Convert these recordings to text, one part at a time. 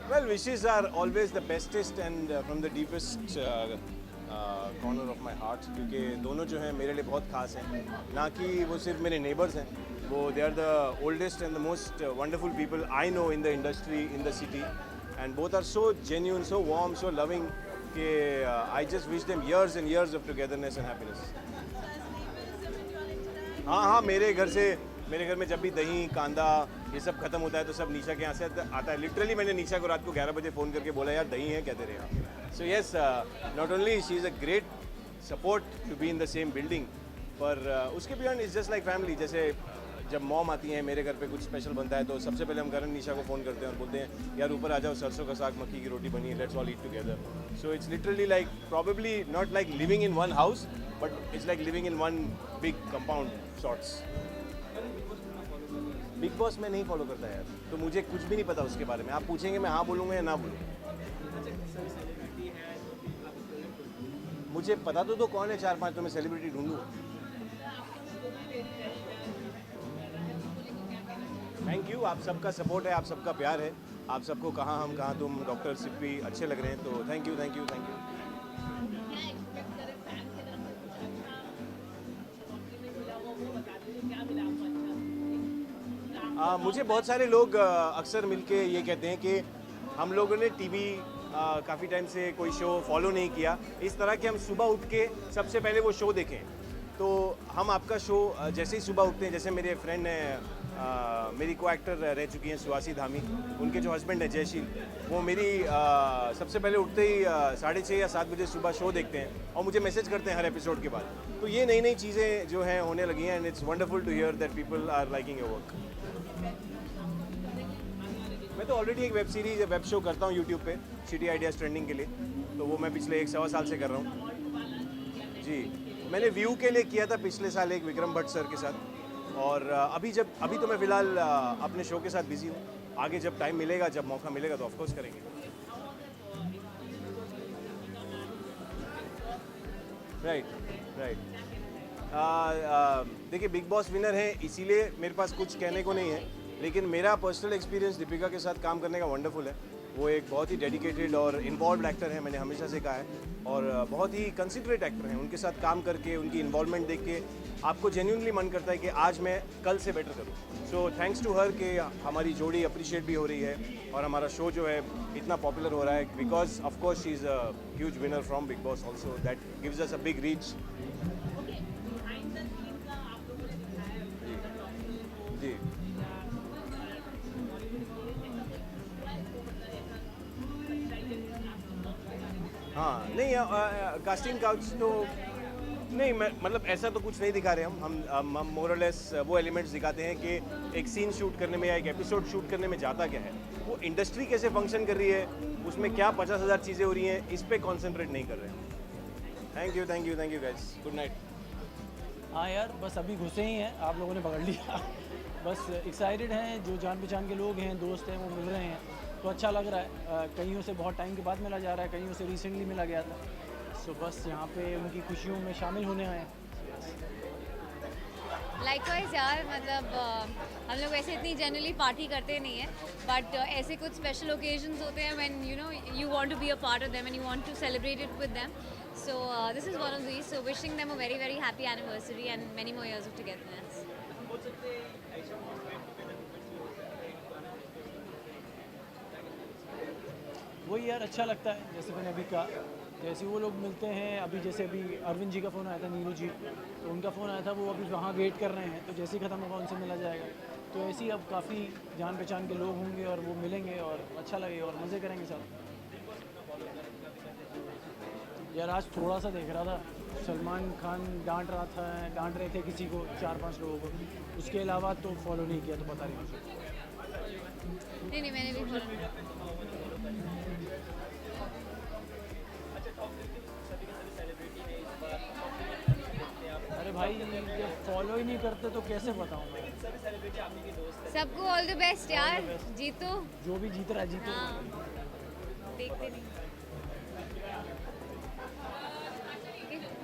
Well, wishes are always the bestest and from the deepest corner of my heart, क्योंकि दोनों जो हैं मेरे लिए बहुत खास हैं, ना कि वो सिर्फ मेरे नेबर्स हैं, वो they are the oldest and the most wonderful people I know in the industry in the city, and both are so genuine, so warm, so loving कि I just wish them years and years of togetherness and happiness. हाँ हाँ, मेरे घर में जब भी दही कांदा ये सब खत्म होता है तो सब निशा के यहाँ से आता है. लिटरली मैंने निशा को रात को 11 बजे फ़ोन करके बोला यार दही है क्या तेरे यहाँ. So yes, not only she is a great support to be in the same building, पर उसके beyond is just like family. जैसे जब मॉम आती हैं मेरे घर पे कुछ स्पेशल बनता है तो सबसे पहले हम करण निशा को फ़ोन करते हैं और बोलते हैं यार ऊपर आ जाओ, सरसों का साग मक्की की रोटी बनी है, let's all eat together. So it's literally like probably not like living in one house, but it's like living in one big compound sorts. Bigg Boss में नहीं फॉलो करता यार, तो मुझे कुछ भी नहीं पता उसके बारे में. आप पूछेंगे मैं हाँ बोलूँगा या ना बोलूँगा. मुझे पता तो कौन है 4-5, तो मैं सेलिब्रिटी ढूंढूँ. थैंक यू, आप सबका सपोर्ट है, आप सबका प्यार है. आप सबको कहाँ हम कहाँ तुम डॉक्टर सिप्पी अच्छे लग रहे हैं, तो thank you thank you thank you. मुझे बहुत सारे लोग अक्सर मिलके ये कहते हैं कि हम लोगों ने टीवी काफ़ी टाइम से कोई शो फॉलो नहीं किया, इस तरह कि हम सुबह उठ के सबसे पहले वो शो देखें. तो हम आपका शो जैसे ही सुबह उठते हैं, जैसे मेरे फ्रेंड हैं, मेरी को एक्टर रह चुकी हैं सुहासी धामी, उनके जो हस्बैंड है जयशील, वो मेरी सबसे पहले उठते ही 6:30 या 7 बजे सुबह शो देखते हैं और मुझे मैसेज करते हैं हर एपिसोड के बाद. तो ये नई नई चीज़ें जो हैं होने लगी हैं, and it's wonderful to hear that people are liking your work. मैं तो ऑलरेडी एक वेब सीरीज वेब शो करता हूँ यूट्यूब पे, सिटी आइडियाज़ ट्रेंडिंग के लिए, तो वो मैं पिछले 1-1.25 साल से कर रहा हूँ. जी, मैंने व्यू के लिए किया था पिछले साल एक विक्रम भट्ट सर के साथ, और अभी तो मैं फ़िलहाल अपने शो के साथ बिज़ी हूँ. आगे जब टाइम मिलेगा, जब मौका मिलेगा तो ऑफकोर्स करेंगे. Right right. देखिए बिग बॉस विनर है इसीलिए मेरे पास कुछ कहने को नहीं है, लेकिन मेरा पर्सनल एक्सपीरियंस दीपिका के साथ काम करने का वंडरफुल है. वो एक बहुत ही डेडिकेटेड और इन्वॉल्व एक्टर है, मैंने हमेशा से कहा है, और बहुत ही कंसिडरेट एक्टर हैं. उनके साथ काम करके, उनकी इन्वॉल्वमेंट देख के आपको जेन्युइनली मन करता है कि आज मैं कल से बेटर करूँ. सो थैंक्स टू हर कि हमारी जोड़ी अप्रिशिएट भी हो रही है और हमारा शो जो है इतना पॉपुलर हो रहा है, because of course she is a huge winner from Bigg Boss also, that gives us a big reach. जी. हाँ नहीं, कास्टिंग काउच तो नहीं, मैं मतलब ऐसा तो कुछ नहीं दिखा रहे हम मोरलेस वो एलिमेंट्स दिखाते हैं कि एक सीन शूट करने में या एक एपिसोड शूट करने में जाता क्या है, वो इंडस्ट्री कैसे फंक्शन कर रही है, उसमें क्या 50,000 चीज़ें हो रही हैं, इस पे कंसंट्रेट नहीं कर रहे हैं. Thank you thank you thank you guys, good night. हाँ यार, बस अभी घुसे ही हैं, आप लोगों ने पकड़ लिया. बस एक्साइटेड हैं, जो जान पहचान के लोग हैं, दोस्त हैं, वो मिल रहे हैं तो अच्छा लग रहा है. कईयों से बहुत टाइम के बाद मिला जा रहा है, कईयों से रिसेंटली मिला गया था. सो बस यहाँ पे उनकी खुशियों में शामिल होने आए हैं. लाइकवाइज यार, मतलब हम लोग ऐसे इतनी जनरली पार्टी करते नहीं हैं, बट ऐसे कुछ स्पेशल ओकेजन्स होते हैं when you know you want to be a part of them and you want to celebrate it with them. So this is one of these. So wishing them a very very happy anniversary and many more years of togetherness. वही यार अच्छा लगता है, जैसे मैंने अभी कहा, जैसे वो लोग मिलते हैं. अभी जैसे अभी अरविंद जी का फ़ोन आया था, नीरू जी, तो उनका फ़ोन आया था, वो अभी वहाँ वेट कर रहे हैं, तो जैसे ही ख़त्म होगा उनसे मिला जाएगा. तो ऐसे ही अब काफ़ी जान पहचान के लोग होंगे और वो मिलेंगे और अच्छा लगेगा और मज़े करेंगे साथ. यार आज थोड़ा सा देख रहा था सलमान खान डांट रहे थे किसी को, 4-5 लोगों को, उसके अलावा तो फॉलो नहीं किया, तो पता नहीं मुझे। नहीं मैंने भी follow नहीं किया। अरे भाई जब फॉलो ही नहीं करते तो कैसे बताऊँ मैं? सबको ऑल द बेस्ट यार, जीतो। जो भी जीत रहा है जीतो। हाँ, देखते नहीं।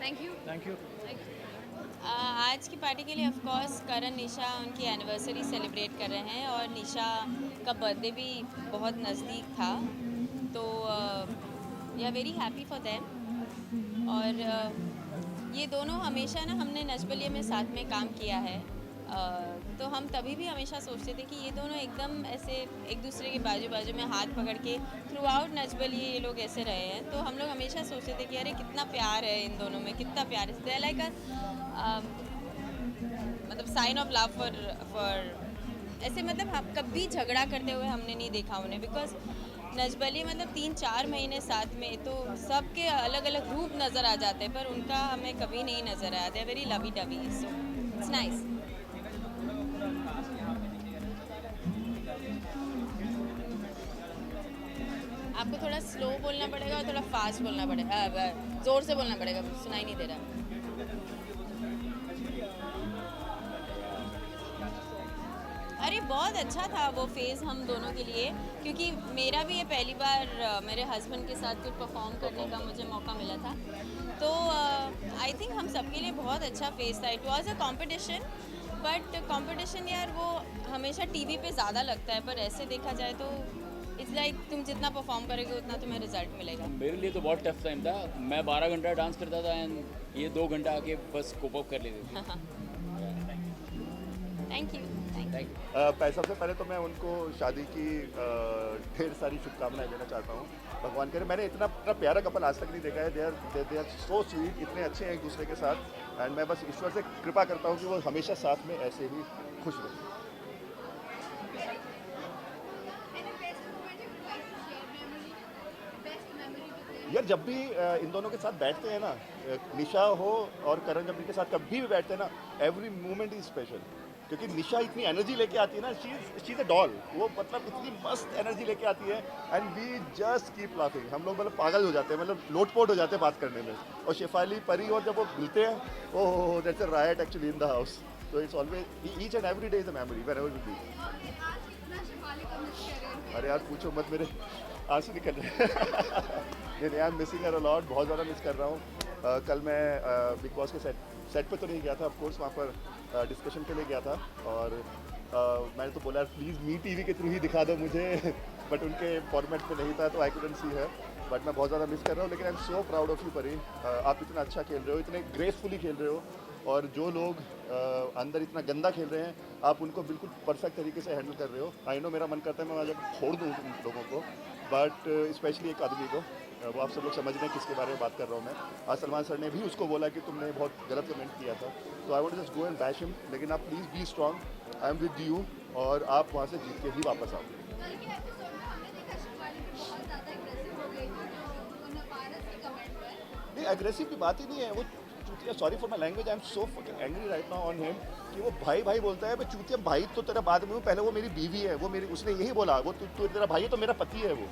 Thank you. Thank you. आज की पार्टी के लिए ऑफ कोर्स करण निशा उनकी एनिवर्सरी सेलिब्रेट कर रहे हैं और निशा का बर्थडे भी बहुत नज़दीक था, तो we are very happy for them. और ये दोनों हमेशा ना, हमने नच बलिए में साथ में काम किया है, तो हम तभी भी हमेशा सोचते थे कि ये दोनों एकदम ऐसे एक दूसरे के बाजू बाजू में हाथ पकड़ के थ्रू आउट नच बलिए ये लोग ऐसे रहे हैं, तो हम लोग हमेशा सोचते थे कि अरे कितना प्यार है इन दोनों में, कितना प्यार है। लाइक मतलब साइन ऑफ लव फॉर ऐसे, मतलब हम कभी झगड़ा करते हुए हमने नहीं देखा उन्हें, बिकॉज नजबली मतलब 3-4 महीने साथ में, तो सबके अलग अलग रूप नज़र आ जाते हैं, पर उनका हमें कभी नहीं नज़र आया। They very lovey dovey, so it's nice. आपको थोड़ा स्लो बोलना पड़ेगा और थोड़ा फास्ट बोलना पड़ेगा, ज़ोर से बोलना पड़ेगा, सुनाई नहीं दे रहा। अरे बहुत अच्छा था वो फेज़ हम दोनों के लिए, क्योंकि मेरा भी ये पहली बार मेरे हस्बैंड के साथ कुछ परफॉर्म करने का मुझे मौका मिला था, तो आई थिंक हम सबके लिए बहुत अच्छा फेज़ था। It was a competition, but competition यार वो हमेशा टीवी पे ज़्यादा लगता है, पर ऐसे देखा जाए तो इट्स लाइक तुम जितना परफॉर्म करोगे उतना तुम्हें रिजल्ट मिलेगा। मेरे लिए तो बहुत टफ टाइम था, मैं 12 घंटा डांस करता था एंड ये 2 घंटा आके बस कोप अप कर लेते थे। Thank you. सबसे पहले तो मैं उनको शादी की ढेर सारी शुभकामनाएं देना चाहता हूँ। भगवान करे, मैंने इतना प्यारा कपल आज तक नहीं देखा है। दे आर सो स्वीट, इतने अच्छे हैं एक दूसरे के साथ, एंड मैं बस ईश्वर से कृपा करता हूँ कि वो हमेशा साथ में ऐसे ही खुश रहें। यार जब भी इन दोनों के साथ बैठते हैं ना, निशा हो और करण जब इनके साथ कभी भी बैठते हैं ना, एवरी मोमेंट इज स्पेशल, क्योंकि निशा इतनी एनर्जी लेके आती है ना, शी इज़ अ डॉल, वो मतलब इतनी मस्त एनर्जी लेके आती है, and we just keep laughing. हम लोग मतलब पागल हो जाते हैं, मतलब लोटपोट हो जाते हैं बात करने में। और शेफाली, परी और जब वो मिलते हैं, oh that's a riot actually in the house. तो it's always each and every day is a memory wherever we be. अरे यार पूछो मत, मेरे आंसू निकल रहे हैं। I am missing her a lot, बहुत ज़्यादा मिस कर रहा हूँ। कल मैं बिग बॉस के सेट पे तो नहीं गया था, ऑफ कोर्स वहाँ पर डिस्कशन के लिए गया था, और मैंने तो बोला प्लीज़ मी टीवी के थ्रू ही दिखा दो मुझे, बट उनके फॉर्मेट पे नहीं था तो आई कुडंट सी है, बट मैं बहुत ज़्यादा मिस कर रहा हूँ। लेकिन I am so proud of you परी, आप इतना अच्छा खेल रहे हो, इतने ग्रेसफुली खेल रहे हो, और जो लोग अंदर इतना गंदा खेल रहे हैं आप उनको बिल्कुल परफेक्ट तरीके से हैंडल कर रहे हो। आई नो मेरा मन करता है मैं जब छोड़ दूँ उन लोगों को, बट स्पेशली एक आदमी को, वो आप सब लोग समझ रहे हैं किसके बारे में बात कर रहा हूँ मैं। आज सलमान सर ने भी उसको बोला कि तुमने बहुत गलत कमेंट किया था, तो I want just go and bash him, लेकिन आप please be strong, I am with you, और आप वहाँ से जीत के ही वापस आओ। नहीं, एग्रेसिव की बात ही नहीं है वो चूतिया, sorry for my language, I am so fucking angry right now on him, कि वो भाई भाई बोलता है। मैं चूतिया, भाई तो तेरा बाद में हूँ, पहले वो मेरी बीवी है, वो मेरी, उसने यही बोला, वो तू तेरा भाई है तो मेरा पति है वो।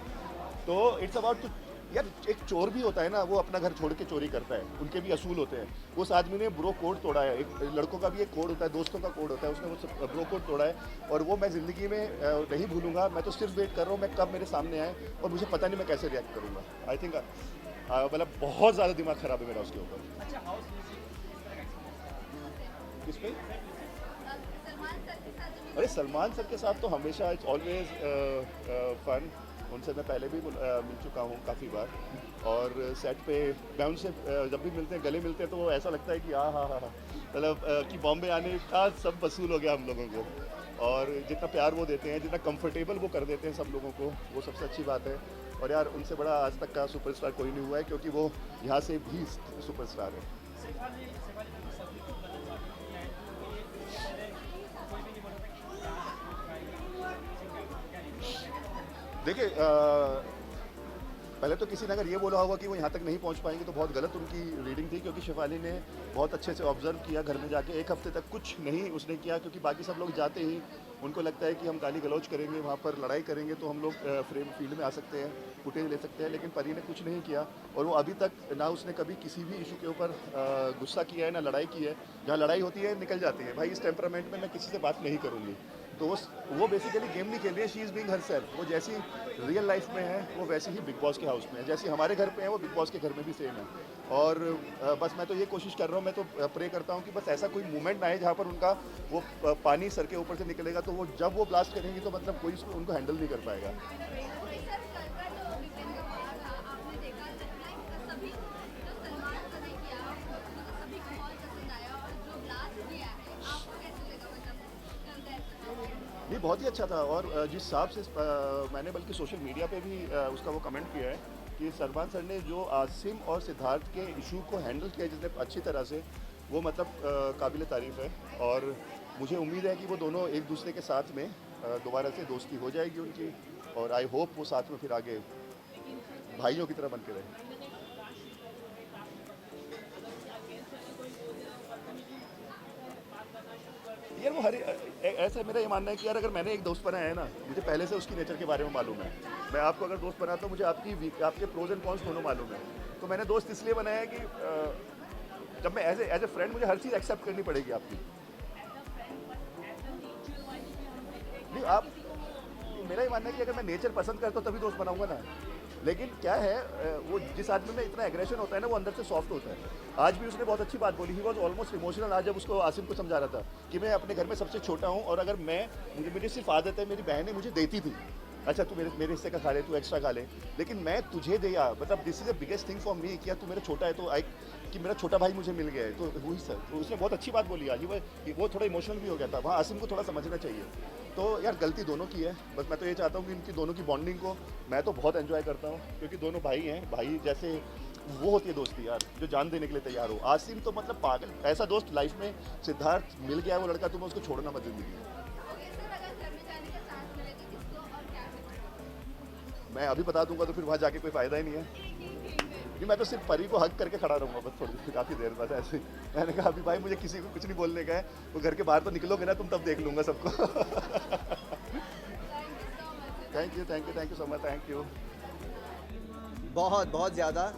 तो इट्स अबाउट यार, एक चोर भी होता है ना, वो अपना घर छोड़ के चोरी करता है, उनके भी असूल होते हैं। उस आदमी ने ब्रो कोड तोड़ा है, एक लड़कों का भी एक कोड होता है, दोस्तों का कोड होता है, उसने वो ब्रो कोड तोड़ा है, और वो मैं ज़िंदगी में नहीं भूलूंगा। मैं तो सिर्फ वेट कर रहा हूँ मैं कब मेरे सामने आए, और मुझे पता नहीं मैं कैसे रिएक्ट करूँगा। आई थिंक मतलब बहुत ज़्यादा दिमाग ख़राब है मेरा उसके ऊपर। किस पे? अरे सलमान सर के साथ तो हमेशा इट्स ऑलवेज फन। उनसे मैं पहले भी मिल चुका हूँ काफ़ी बार, और सेट पे मैं उनसे जब भी मिलते हैं, गले मिलते हैं, तो वो ऐसा लगता है कि हाँ, मतलब कि बॉम्बे आने का सब वसूल हो गया हम लोगों को। और जितना प्यार वो देते हैं, जितना कंफर्टेबल वो कर देते हैं सब लोगों को, वो सबसे अच्छी बात है। और यार उनसे बड़ा आज तक का सुपरस्टार कोई नहीं हुआ है, क्योंकि वो यहाँ से भी सुपरस्टार है। देखिए पहले तो किसी ने अगर ये बोला होगा कि वो यहाँ तक नहीं पहुँच पाएंगे तो बहुत गलत उनकी रीडिंग थी, क्योंकि शिफाली ने बहुत अच्छे से ऑब्जर्व किया घर में जाके। एक हफ्ते तक कुछ नहीं उसने किया, क्योंकि बाकी सब लोग जाते ही उनको लगता है कि हम गाली गलौज करेंगे, वहाँ पर लड़ाई करेंगे तो हम लोग फील्ड में आ सकते हैं, फुटेज ले सकते हैं। लेकिन परी ने कुछ नहीं किया, और वो अभी तक ना उसने कभी किसी भी इशू के ऊपर गुस्सा किया है, ना लड़ाई की है। जहाँ लड़ाई होती है निकल जाती है, भाई इस टेम्परामेंट में मैं किसी से बात नहीं करूँगी। तो वो बेसिकली गेम नहीं खेल रही है, शी इज़ बीइंग हरसेल्फ। वो जैसी रियल लाइफ में है वो वैसी ही बिग बॉस के हाउस में है, जैसी हमारे घर पे है वो बिग बॉस के घर में भी सेम है। और बस मैं तो ये कोशिश कर रहा हूँ, मैं तो प्रे करता हूँ कि बस ऐसा कोई मोमेंट ना आए जहाँ पर उनका वो पानी सर के ऊपर से निकलेगा, तो वो जब वो ब्लास्ट करेंगी तो मतलब कोई उनको हैंडल नहीं कर पाएगा। नहीं, बहुत ही अच्छा था। और जिस हिसाब से मैंने बल्कि सोशल मीडिया पे भी उसका वो कमेंट किया है कि सलमान सर ने जो आसिम और सिद्धार्थ के इशू को हैंडल किया जितने अच्छी तरह से, वो मतलब काबिल तारीफ़ है। और मुझे उम्मीद है कि वो दोनों एक दूसरे के साथ में दोबारा से दोस्ती हो जाएगी उनकी, और आई होप वो साथ में फिर आगे भाइयों की तरह बन के रहे। यार वो ऐसा मेरा ये मानना है कि यार अगर मैंने एक दोस्त बनाया है ना, मुझे पहले से उसकी नेचर के बारे में मालूम है। मैं आपको अगर दोस्त बनाता हूँ, मुझे आपके प्रोज एंड कॉन्स दोनों मालूम है। तो मैंने दोस्त इसलिए बनाया है कि जब मैं एज ए फ्रेंड मुझे हर चीज़ एक्सेप्ट करनी पड़ेगी आपकी। नहीं, आप मेरा ये मानना है कि अगर मैं नेचर पसंद करता हूँ तभी दोस्त बनाऊंगा ना। लेकिन क्या है, वो जिस आदमी में इतना एग्रेशन होता है ना, वो अंदर से सॉफ्ट होता है। आज भी उसने बहुत अच्छी बात बोली, ही वॉज ऑलमोस्ट इमोशनल आज जब उसको आसिम को समझा रहा था कि मैं अपने घर में सबसे छोटा हूँ, और अगर मेरी सिर्फ आदत है, मेरी बहनें मुझे देती थी, अच्छा तू मेरे हिस्से का खा ले, तू एक्स्ट्रा खा ले, लेकिन मैं तुझे दिया, मतलब this is the biggest thing for me. क्या तू मेरा छोटा है तो कि मेरा छोटा भाई मुझे मिल गया है, तो वही सर। तो उसने बहुत अच्छी बात बोली आज, वो थोड़ा इमोशनल भी हो गया था। वहाँ आसिम को थोड़ा समझना चाहिए। तो यार गलती दोनों की है, बस मैं तो ये चाहता हूँ कि इनकी दोनों की बॉन्डिंग को मैं तो बहुत एंजॉय करता हूँ, क्योंकि दोनों भाई हैं। भाई जैसे वो होती है दोस्ती यार, जो जान देने के लिए तैयार हो। आसिम तो मतलब पागल, ऐसा दोस्त लाइफ में सिद्धार्थ मिल गया है वो लड़का, तुम्हें उसको छोड़ना मत जिंदगी। मैं अभी बता दूंगा तो फिर वहाँ जाके कोई फ़ायदा ही नहीं है। नहीं, मैं तो सिर्फ परी को हक करके खड़ा रहूँगा बस थोड़ी काफ़ी देर बाद ऐसे ही। मैंने कहा अभी भाई मुझे किसी को कुछ नहीं बोलने का है, वो घर के बाहर तो निकलोगे ना तुम, तब देख लूँगा सबको। Thank you so much, thank you. बहुत बहुत ज़्यादा।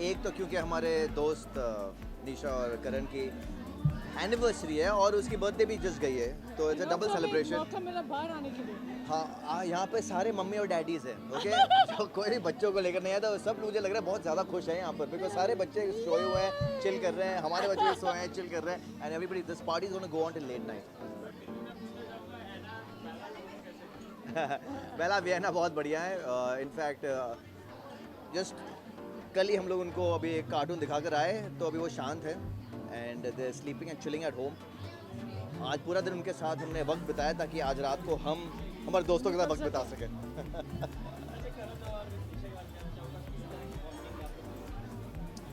एक तो क्योंकि हमारे दोस्त निशा और करण की एनिवर्सरी है और उसकी बर्थडे भी जस्ट गई है, तो इट्स अ डबल सेलिब्रेशन। मौका मिला बाहर आने के लिए। हाँ, यहाँ पे सारे मम्मी और डैडीज़ हैं, ओके। जो कोई भी बच्चों को लेकर नहीं आया था, सब मुझे लग रहा है बहुत ज़्यादा खुश हैं यहाँ पर, बिकॉज सारे बच्चे सोए हुए हैं, चिल कर रहे हैं, हमारे बच्चे भी सोए हैं, चिल कर रहे हैं, and everybody this party is gonna go on till late night. पहला वियना बहुत बढ़िया है। इनफैक्ट जस्ट कल ही हम लोग उनको अभी एक कार्टून दिखा कर आए, तो अभी वो शांत है and they are sleeping and chilling at home. आज पूरा दिन उनके साथ हमने वक्त बिताया ताकि आज रात को हम हमारे दोस्तों के साथ वक्त बिता सकें।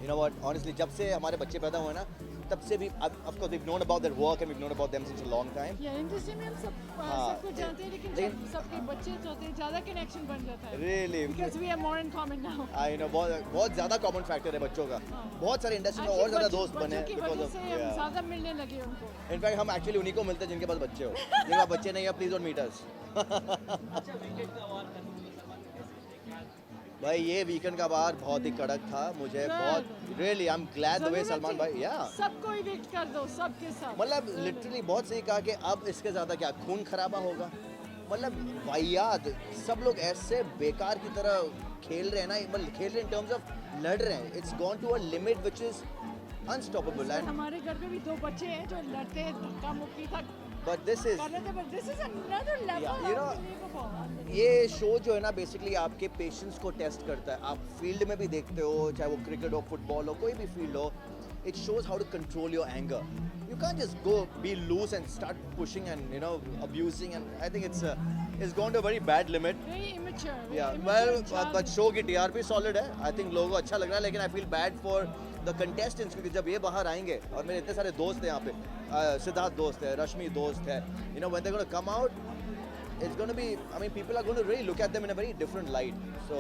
You know what? Honestly, जब से हमारे बच्चे पैदा हुए ना, तब से भी of course we've known about their work and we've known about them since a long time. या इंडस्ट्री में हम सबको जानते हैं, लेकिन जब सबके बच्चे होते हैं ज़्यादा कनेक्शन बन जाता है। Really? Because we are more in common now. I know, बहुत ज़्यादा कॉमन फैक्टर है बच्चों का। बहुत सारे इंडस्ट्री में और ज़्यादा दोस्त बने हैं की वजह से हम ज़्यादा मिलने लगे उनको। इनफैक्ट हम एक्चुअली उन्हीं को मिलते हैं जिनके पास बच्चे हो। जिनके पास बच्चे नहीं है, प्लीज डोंट मीट अस। भाई ये वीकेंड का वार बहुत ही कड़क था, मुझे बहुत really I am glad the way Salman भाई या सबको इविक्ट कर दो, सबके साथ। मतलब लिटरली बहुत सही कहा कि अब इसके ज़्यादा क्या खून खराबा होगा। मतलब वाहियात, सब लोग ऐसे बेकार की तरह खेल रहे हैं ना, मतलब खेल रहे हैं इन टर्म्स ऑफ लड़ रहे हैं। It's gone to a limit which is unstoppable. And हमारे घर में भी दो बच्चे हैं जो लड़ते हैं, धक्का मुक्की तक but this is another level. Yeah, you know, unbelievable. ये शो जो है ना बेसिकली आपके पेशेंस को टेस्ट करता है। आप फील्ड में भी देखते हो, चाहे वो क्रिकेट हो, फुटबॉल हो, कोई भी फील्ड हो, it shows how to control your anger. You can't just go be loose and start pushing and you know abusing, and I think it's gone to a very bad limit. Very immature. Yeah, immature well, child. but show की TRP solid है। I think लोगों को अच्छा लग रहा है, लेकिन I feel bad for the contestants, क्योंकि जब ये बाहर आएंगे, और मेरे इतने सारे दोस्त हैं यहाँ पे, सिद्धार्थ दोस्त है, रश्मि दोस्त है, you know when they're going to come out, it's going to be, I mean people are going to really look at them in a very different light. So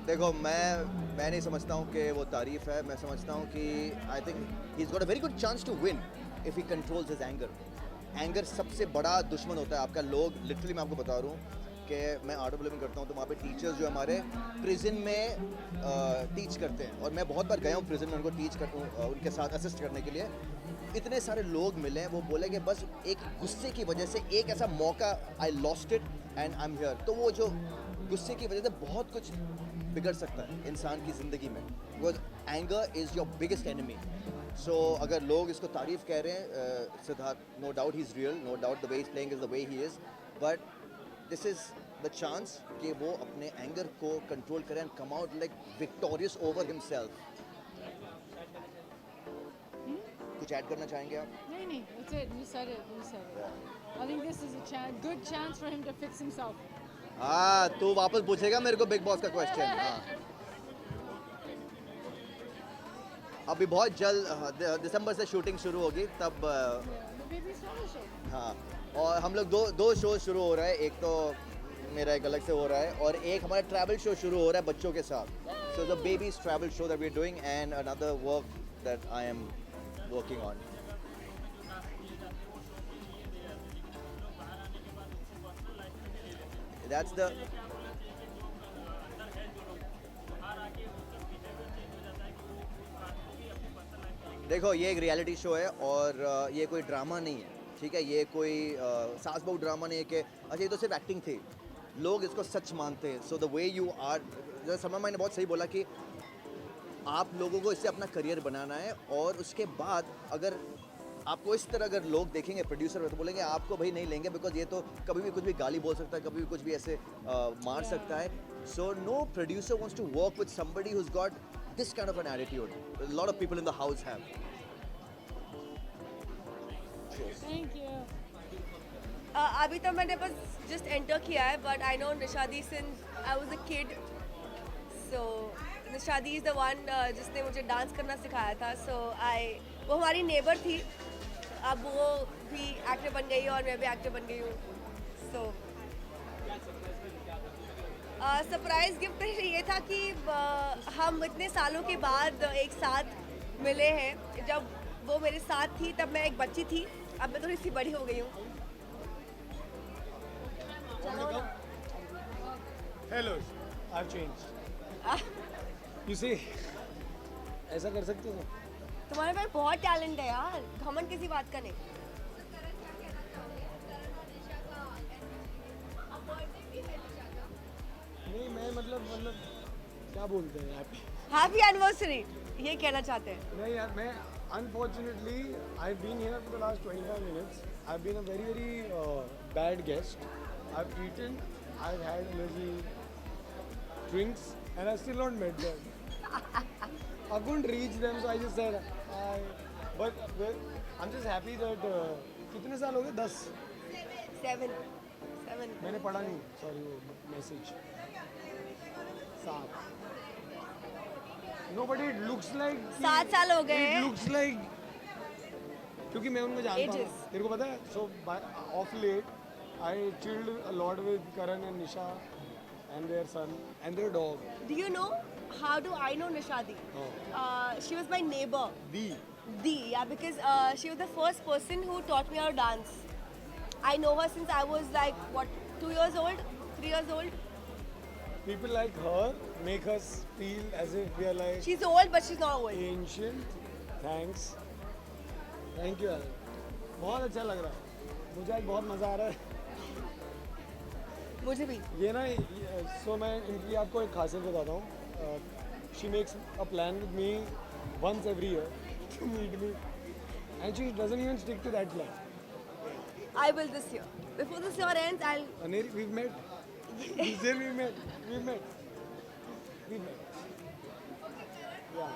देखो मैं नहीं समझता हूँ कि वो तारीफ है. मैं समझता हूँ कि I think he is got a very good chance to win if he controls his anger. Anger सबसे बड़ा दुश्मन होता है आपका. लोग लिटरली मैं आपको बता रहा हूँ कि मैं आर्ट ऑफ लिविंग करता हूँ तो वहाँ पे टीचर्स जो हमारे प्रिजन में टीच करते हैं और मैं बहुत बार गया हूँ प्रिजन में उनको टीच कर उनके साथ असिस्ट करने के लिए. इतने सारे लोग मिले वो बोले कि बस एक गुस्से की वजह से एक ऐसा मौका I lost it and I am here. तो वो जो गुस्से की वजह से बहुत कुछ बिगड़ सकता है इंसान की ज़िंदगी में. Because anger is your biggest enemy. So अगर लोग इसको तारीफ़ कह रहे हैं Siddharth, no doubt he is real, no doubt the way is playing is the way he is, but this is the chance कि वो अपने एंगर को कंट्रोल करें and come out like victorious over himself. कुछ ऐड करना चाहेंगे आप? No, that's it. You said it. You said it. I think this is a good chance for him to fix himself. हाँ, तू वापस पूछेगा मेरे को बिग बॉस का क्वेश्चन. हाँ, अभी बहुत जल्द दिसंबर से शूटिंग शुरू होगी तब. The baby's travel show. हाँ, और हम लोग दो शो शुरू हो रहा है. एक तो मेरा एक अलग से हो रहा है और एक हमारा ट्रैवल शो शुरू हो रहा है बच्चों के साथ. So the babies travel show that we are doing and another work that I am working on. That's the देखो ये एक रियलिटी शो है और ये कोई ड्रामा नहीं है. ठीक है, ये कोई सास बहू ड्रामा नहीं है कि अच्छा ये तो सिर्फ एक्टिंग थी. लोग इसको सच मानते हैं. So the way you are, जैसे सलमान भाई ने बहुत सही बोला कि आप लोगों को इससे अपना करियर बनाना है और उसके बाद अगर आपको इस तरह अगर लोग देखेंगे प्रोड्यूसर तो बोलेंगे आपको भाई नहीं लेंगे बिकॉज ये तो कभी भी कुछ भी गाली बोल सकता है, कभी भी कुछ भी ऐसे मार सकता है. So no producer wants to work with somebody who has got this kind of an attitude. A lot of people in the house have. Thank you. अभी तो मैंने बस जस्ट एंटर किया है but I know Nishadi since I was a kid. So Nishadi is the one जिसने मुझे dance करना सिखाया था. सो वो हमारी नेबर थी. अब वो भी एक्टर बन गई और मैं भी एक्टर बन गई हूँ. सो सरप्राइज़ गिफ्ट ये था कि हम इतने सालों के बाद एक साथ मिले हैं. जब वो मेरे साथ थी तब मैं एक बच्ची थी, अब मैं थोड़ी सी बड़ी हो गई हूँ. Hello, I've changed. You see, ऐसा कर सकते हो? तुम्हारे पास बहुत टैलेंट है यार, घमंड किसी बात का नहीं. नहीं मैं मतलब क्या बोलते हैं आप? हैप्पी एनिवर्सरी ये कहना चाहते हैं. नहीं यार, मैं unfortunately I've been here for the last 25 minutes. I've been a very bad guest. I've eaten, I've had little drinks and I still not met them. I couldn't reach them, so I just said hi. But I'm just happy that कितने साल हो गए? 10. 7. मैंने पढ़ा नहीं, sorry वो message. 7. No, but it looks like 7 साल हो गए. It looks like क्योंकि मैं उनको जानता हूँ. Ages. तेरे को पता है? So of late, I chilled a lot with Karan and Nisha and their son and their dog. Do you know how do I know Nishadi? She was my neighbor. Yeah, because she was the first person who taught me how to dance. I know her since I was like, what, 2 years old, 3 years old. People like her make us feel as if we are like She's old, but she's not old. ancient. Thanks. Thank you, Alan. बहुत अच्छा लग रहा है. मुझे आज बहुत मज़ा आ रहा है. मुझे भी. ये ना सो मैं इनकी आपको एक खासियत बताता हूँ. She makes a plan with me once every year to meet me and she doesn't even stick to that plan. I will this year. Before this year ends, I'll. Aneri, we've met. This year we've met. Yeah.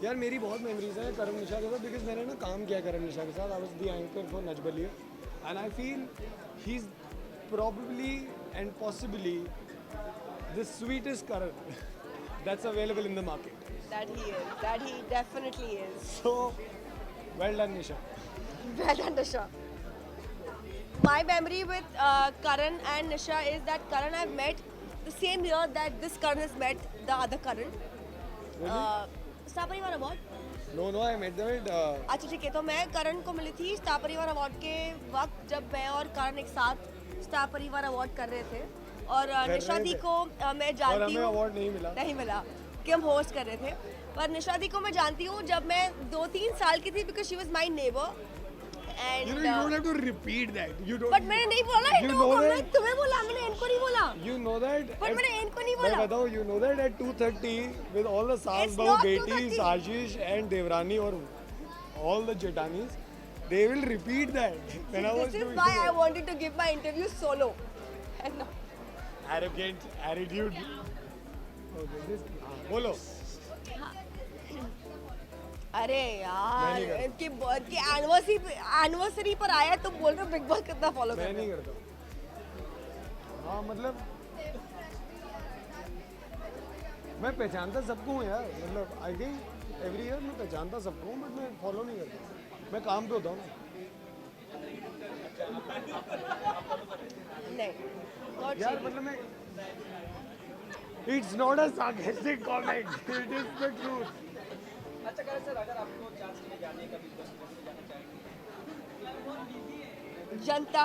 यार मेरी बहुत memories हैं करण निशा के साथ because मैंने ना काम किया करण निशा के साथ. I was the anchor for Nach Baliye and I feel he is probably and possibly the sweetest Karan that's available in the market. That he is. That he definitely is. So well done, Nisha. Well done, Nisha. my memory with Karan and Nisha is that Karan I've met the same year that this Karan has met the other Karan. Star Parivar Award. No, I met them at अच्छा ठीक है, तो मैं करण को मिली थी star परिवार award के वक्त जब मैं और करण एक साथ स्टार परिवार अवार्ड कर रहे थे और निशा दी को मैं जानती हूँ, अवार्ड नहीं मिला कि हम होस्ट कर रहे थे। पर निशा दी को मैं जानती हूँ जब मैं 2-3 साल की थी because she was my neighbour and you don't have to repeat that. You don't. But मैंने नहीं बोला You इनको, know मैंने that- तुम्हें बोला, मैंने इनको नहीं बोला। You know that. बट मैंने इनको नहीं मैं बोला। बताऊँ, you know that at 2:30 with all the Saas It's Bahu not Betis, 2:30. Ashish and Devrani or all the Jetanis, they will repeat that. When I was This is doing why I wanted to give my interview solo. And no. arrogant attitude. Okay, this. बोलो. अरे यार नहीं करता। इनकी birth की anniversary पर आया तो बोल रहे बिग बॉस कितना फॉलो कर मैं रहे नहीं हो? करता। हाँ मतलब मैं पहचानता सबको हूँ यार, मतलब आई थिंक एवरी ईयर मैं पहचानता सबको हूँ बट मैं फॉलो नहीं करता। मैं काम पे होता हूँ ना। नहीं not यार really. मतलब मैं it's not a sarcastic comment, it is the truth. अच्छा करें सर, अगर आपको चांस मिले जाने का बिग बॉस में तो जाना चाहेंगे? जनता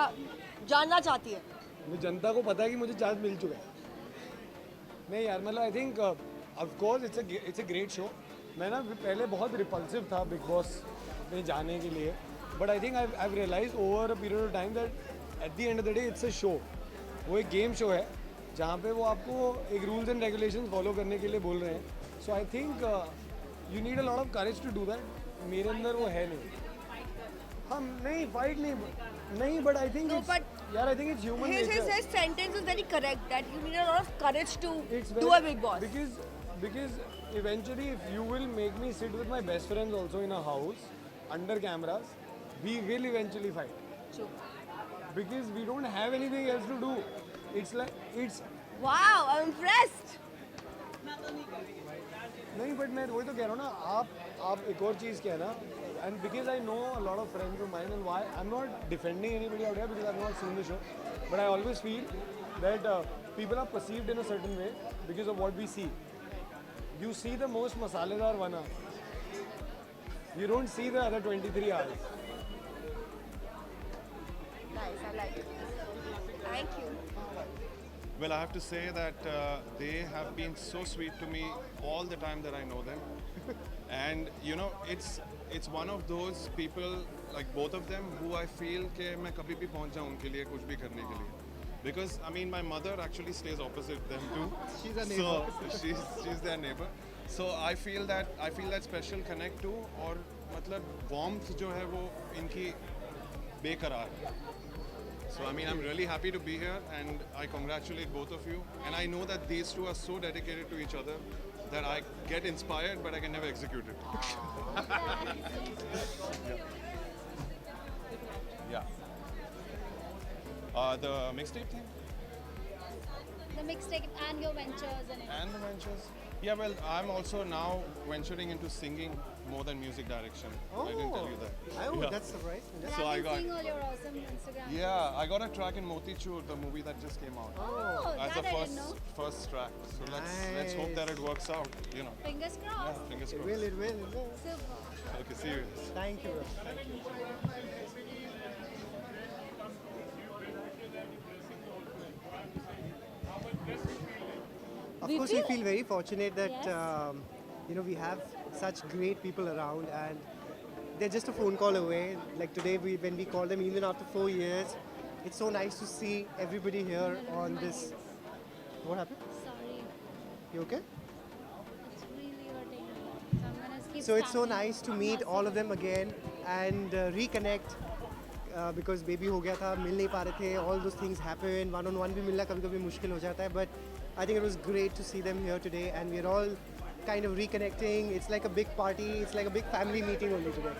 जानना चाहती है। मुझे जनता को पता है कि मुझे चांस मिल चुका है। नहीं यार मतलब I think of course it's a great show. मैं ना पहले बहुत रिपल्सिव था बिग बॉस में जाने के लिए, but I think I realise over a period of time that at the end of the day it's a show. वो एक गेम शो है जहाँ पे वो आपको एक रूल्स एंड रेगुलेशंस फॉलो करने के लिए बोल रहे हैं। So I think you need a lot of courage to do that. मेरे अंदर वो है नहीं। हम नहीं फाइट नहीं but I think No, but यार I think it's human his nature. sentence is very correct that you need a lot of courage to It's do very- a big boss. Because eventually if you will make me sit with my best friends also in a house under cameras, we will eventually fight. True. Because we don't have anything else to do. It's like it's Wow, I'm impressed. नहीं but मैं वही तो कह रहा हूँ ना, आप एक और चीज़ क्या है ना, and because I know a lot of friends of mine and why I am not defending anybody out here because I have not seen the show, but I always feel that people are perceived in a certain way because of what we see. You see the most masaledar 1 hour. You don't see the other 23 hours. Nice, I like it. Thank you. Well, I have to say that they have been so sweet to me all the time that I know them. And you know, it's one of those people, like both of them, who I feel कि मैं कभी भी पहुंच जाऊं उनके लिए कुछ भी करने के लिए. Because I mean, my mother actually stays opposite them too. She's a neighbor. So she's their neighbor. So I feel that special connect too. और मतलब warmth जो है वो इनकी बेकरार है. So I mean, I'm really happy to be here, and I congratulate both of you. And I know that these two are so dedicated to each other that I get inspired, but I can never execute it. Yeah. The mixtape thing The mixtape and your ventures and the ventures. Yeah, well, I'm also now venturing into singing more than music direction. I didn't tell you that. Yeah. That's right. But So I've I been got- seeing all your awesome Instagram. Yeah, I got a track in Motichur, the movie that just came out. Oh, As that the I didn't know. first track. So let's hope that it works out. You know. Fingers crossed. Fingers It crossed. will. Super. Okay, see you. Thank you, bro. Of We course, we feel- feel very fortunate that Yes. we have such great people around, and they're just a phone call away. Like today, when we call them, even after 4 years, it's so nice to see everybody here on this. What happened? Sorry. You okay? It's really hurting me. So I'm gonna keep So it's so standing. nice to I'm meet not all of sick. them again and reconnect because baby हो गया था, मिल नहीं पा रहे थे, all those things happen, one-on-one भी मिलना कभी-कभी मुश्किल हो जाता है, but I think it was great to see them here today and we're all kind of reconnecting. It's like a big party, it's like a big family meeting only today.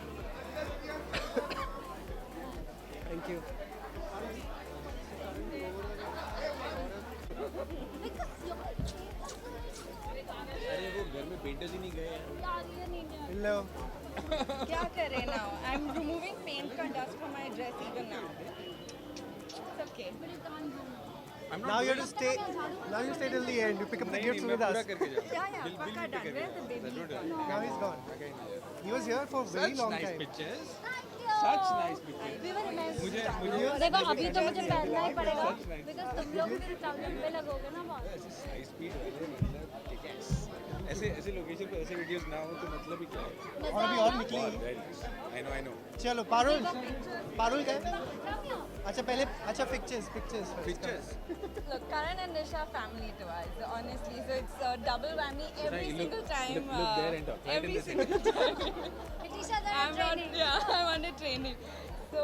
Thank you. अरे वो घर में painters ही नहीं गए हैं. यार ये नहीं है. Hello. क्या करें now? I'm removing paint का dust from my dress even now. It's okay. Now you have to stay. Now you stay till the end. You pick up the gifts with us. Now he's gone. He was here for a very long time. देखो अभी तो मुझे पहनना ही पड़ेगा because तुम लोग भी लंबे लगोगे ना बहुत ऐसे लोकेशन पे ऐसे वीडियोस ना हो तो मतलब ही क्या है? और अभी और निकलेगी. I know. चलो पारुल का है? अच्छा पहले अच्छा pictures. Look, Karan and Nisha family to us, honestly. So it's a double whammy every single time. Look there and talk. Every single time. I'm under training. So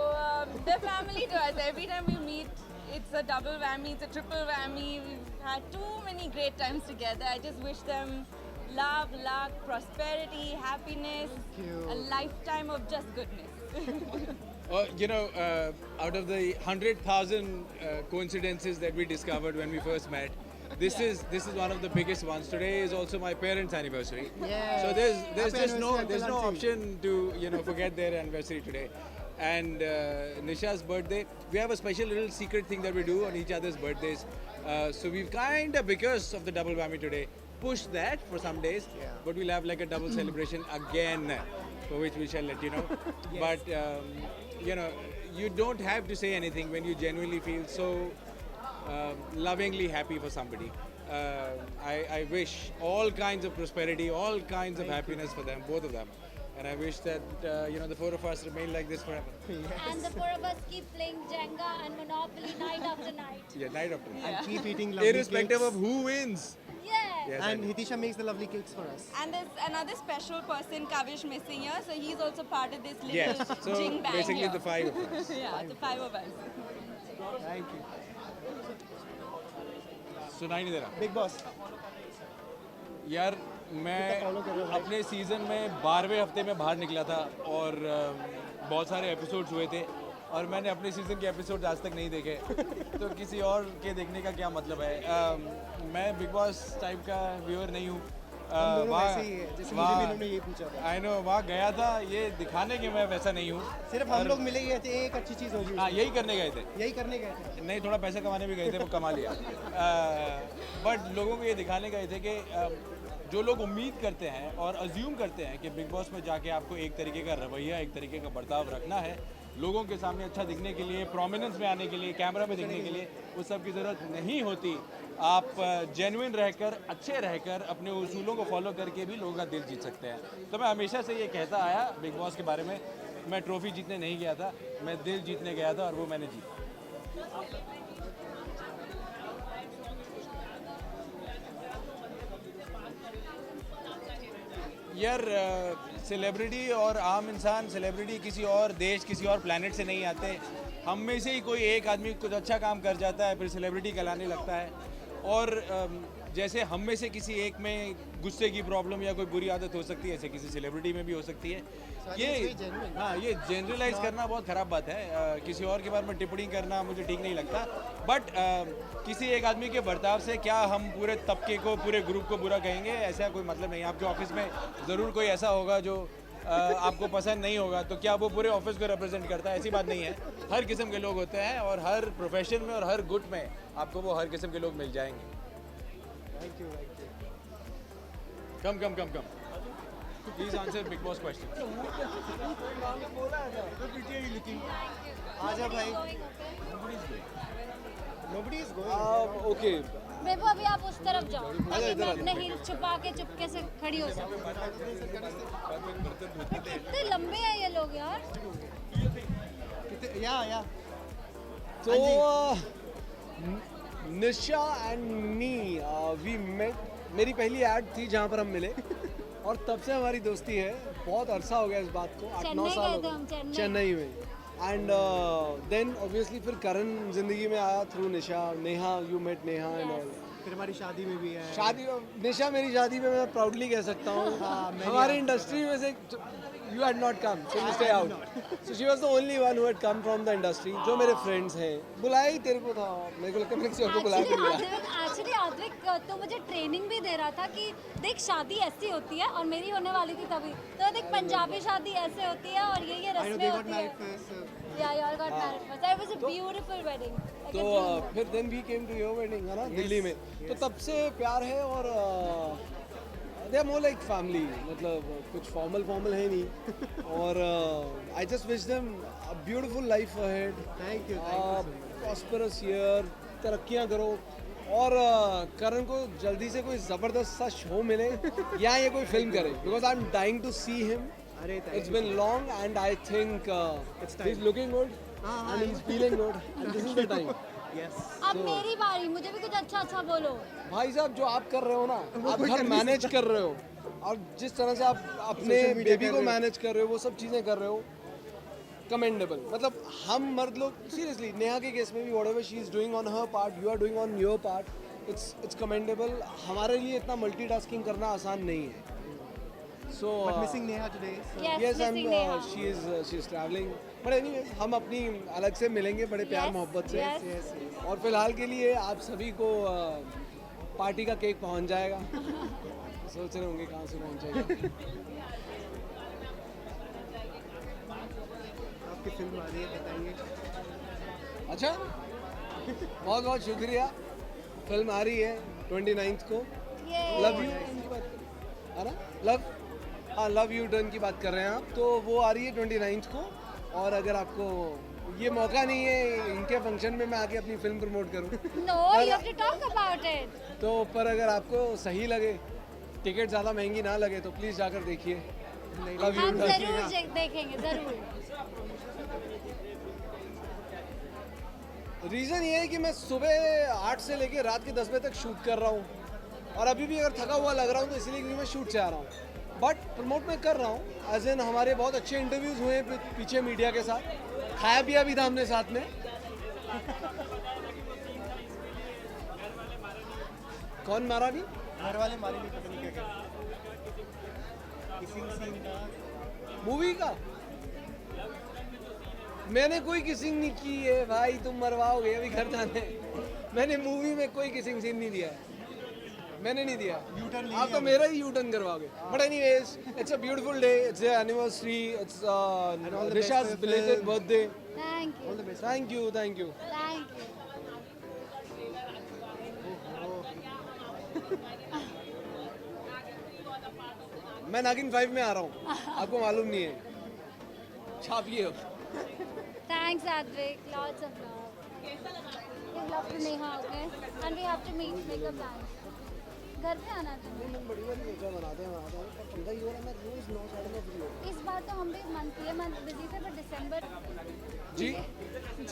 they're family to us. Every time we meet, it's a double whammy, it's a triple whammy. We've had too many great times together. I just wish them love, luck, prosperity, happiness, a lifetime of just goodness. Out of the 100,000 coincidences that we discovered when we first met, this is one of the biggest ones. Today is also my parents' anniversary. Yeah. So there's just no Happy anniversary, option to forget their anniversary today. And Nisha's birthday, we have a special little secret thing that we do on each other's birthdays. So we've kind of, because of the double whammy today, pushed that for some days. Yeah. But we'll have like a double celebration again, for which we shall let you know. Yes. But you don't have to say anything when you genuinely feel so lovingly happy for somebody. I wish all kinds of prosperity, all kinds of happiness for them, both of them. And I wish that the four of us remain like this forever. and the four of us keep playing Jenga and Monopoly night after night. Yeah, night after night. And keep eating lovely Irrespective cakes. of who wins. Yeah. Yes, And Hitisha makes the lovely cakes for us. And there's another special person, Kavish, missing here. So he's also part of this little Yes. So jing bang basically here. the five of us. Yeah, the five of us. Thank you. सुनाई नहीं दे रहा. Big boss. यार मैं अपने season में 12वें हफ्ते में बाहर निकला था और बहुत सारे एपिसोड्स हुए थे और मैंने अपने सीज़न के एपिसोड्स आज तक नहीं देखे तो किसी और के देखने का क्या मतलब है. मैं बिग बॉस टाइप का व्यूअर नहीं हूँ. वैसे ही है जैसे मुझे भी इन्होंने ये पूछा था. आई नो वहाँ गया था ये दिखाने के मैं वैसा नहीं हूँ. सिर्फ हम लोग मिले ही थे. एक अच्छी चीज़ होगी. हाँ यही करने गए थे. यही करने गए थे. नहीं थोड़ा पैसा कमाने भी गए थे वो कमा लिया. बट लोगों को ये दिखाने गए थे कि जो लोग उम्मीद करते हैं और अज्यूम करते हैं कि बिग बॉस में जाके आपको एक तरीके का रवैया एक तरीके का बर्ताव रखना है लोगों के सामने अच्छा दिखने के लिए प्रोमिनेंस में आने के लिए कैमरा में दिखने के लिए उस सब की ज़रूरत नहीं होती. आप जेन्युइन रहकर अच्छे रहकर अपने उसूलों को फॉलो करके भी लोगों का दिल जीत सकते हैं. तो मैं हमेशा से ये कहता आया बिग बॉस के बारे में मैं ट्रॉफी जीतने नहीं गया था मैं दिल जीतने गया था और वो मैंने जीता. यार सेलिब्रिटी और आम इंसान सेलिब्रिटी किसी और देश किसी और प्लैनेट से नहीं आते. हम में से ही कोई एक आदमी कुछ अच्छा काम कर जाता है फिर सेलिब्रिटी कहलाने लगता है. और जैसे हम में से किसी एक में गुस्से की प्रॉब्लम या कोई बुरी आदत हो सकती है ऐसे किसी सेलिब्रिटी में भी हो सकती है. ये जनरलाइज करना बहुत ख़राब बात है. किसी और के बारे में टिप्पणी करना मुझे ठीक नहीं लगता. बट किसी एक आदमी के बर्ताव से क्या हम पूरे तबके को पूरे ग्रुप को बुरा कहेंगे ऐसा कोई मतलब नहीं. आपके ऑफिस में ज़रूर कोई ऐसा होगा जो आपको पसंद नहीं होगा तो क्या वो पूरे ऑफिस को रिप्रेजेंट करता है ऐसी बात नहीं है. हर किस्म के लोग होते हैं और हर प्रोफेशन में और हर गुट में आपको वो हर किस्म के लोग मिल जाएंगे. Thank you. Come please answer big boss question. आजा भाई. Nobody is going. ओके बेबू अभी आप उस तरफ जाओ ताकि मैं अपने हील छुपा के चुपके से खड़ी हो सकूं. कितने लंबे हैं ये लोग यार. या So, Nisha and me we met. मेरी पहली ऐड थी जहाँ पर हम मिले और तब से हमारी दोस्ती है. बहुत अरसा हो गया इस बात को 8-9 साल हो गए चेन्नई में. एंड देन ऑब्वियसली फिर करण जिंदगी में आया through Nisha. Neha you met Neha and all. फिर हमारी शादी में भी है. शादी निशा मेरी शादी में मैं प्राउडली कह सकता हूँ हमारी इंडस्ट्री में से you had not come so you stay out. So she was the only one who had come from the industry. जो मेरे फ्रेंड्स हैं बुलाया ही तेरे को था. मेरे को लगता है मैंने किसी और को बुलाया नहीं. एक्चुअली आद्विक तो मुझे ट्रेनिंग भी दे रहा था कि देख शादी ऐसी होती है और मेरी होने वाली थी तभी तो देख पंजाबी शादी ऐसे होती है और ये रस्में होती है. Yeah, you all got married first. That was a beautiful wedding. तो फिर then we came to your wedding है ना दिल्ली में, तो तब से प्यार है और they are more like family, मतलब कुछ फॉर्मल है नहीं और I just wish them a beautiful life ahead, thank you prosperous year, तरक्कियां करो और करण को जल्दी से कोई ज़बरदस्त सा शो मिले या ये कोई फिल्म करे, because I am dying to see him. It's been long and I think he's looking good and he's feeling good and this is the time. अब मेरी बारी, मुझे भी कुछ अच्छा बोलो. भाई साहब जो आप कर रहे हो ना, आप घर मैनेज कर रहे हो और जिस तरह से आप अपने बेबी को मैनेज कर रहे हो, वो सब चीज़ें कर रहे हो, कमेंडेबल. मतलब हम मर्द लोग सीरियसली, नेहा के केस में भी whatever she is doing on her part, you are doing on your part, it's commendable. हमारे लिए इतना मल्टीटास्किंग करना आसान नहीं है. So missing Neha today. Yes, she is traveling. But anyway, हम अपनी अलग से मिलेंगे बड़े प्यार मोहब्बत से. और फिलहाल के लिए आप सभी को पार्टी का केक पहुंच जाएगा. सोच रहे होंगे कहाँ से पहुंचेगा. आपकी फिल्म आ रही है, बताइए. अच्छा, बहुत बहुत शुक्रिया. फिल्म आ रही है 29th को. लव यू है ना, लव यू डन की बात कर रहे हैं आप, तो वो आ रही है 29th को. और अगर आपको ये मौका नहीं है इनके फंक्शन में मैं आके अपनी फिल्म प्रमोट करूं, No, you have to talk about it. तो पर अगर आपको सही लगे, टिकट ज़्यादा महंगी ना लगे, तो प्लीज़ जाकर देखिए. हम जरूर देखेंगे, जरूर. रीज़न ये है कि मैं सुबह 8 से लेके रात के 10 बजे तक शूट कर रहा हूँ और अभी भी अगर थका हुआ लग रहा हूँ तो इसलिए क्योंकि मैं शूट से आ रहा हूँ. बट प्रमोट मैं कर रहा हूँ, एज एन हमारे बहुत अच्छे इंटरव्यूज़ हुए हैं पीछे मीडिया के साथ, खाया पिया भी था हमने साथ में. कौन मारा नहीं? घर वाले मारे नहीं, पता नहीं क्या क्या. किसिंग सीन का, मूवी का मैंने कोई किसिंग नहीं की है भाई, तुम मरवाओगे अभी घर जाने. मैंने मूवी में कोई किसिंग सीन नहीं दिया है, मैंने नहीं दिया. आप तो मेरा ही यू टर्न करवाओगे. But anyways, it's a beautiful day, it's the anniversary, it's निशा's belated birthday. Thank you. Thank you. Thank you. मैं नागिन 5 में आ रहा हूँ, आपको मालूम नहीं है. छापिए. Thanks, Advik. Lots of love. Give love to Neha, okay? And we have to meet, make a plan. घर पे आना था. इस बार तो हम भी मंथली बिजी थे, पर दिसंबर जी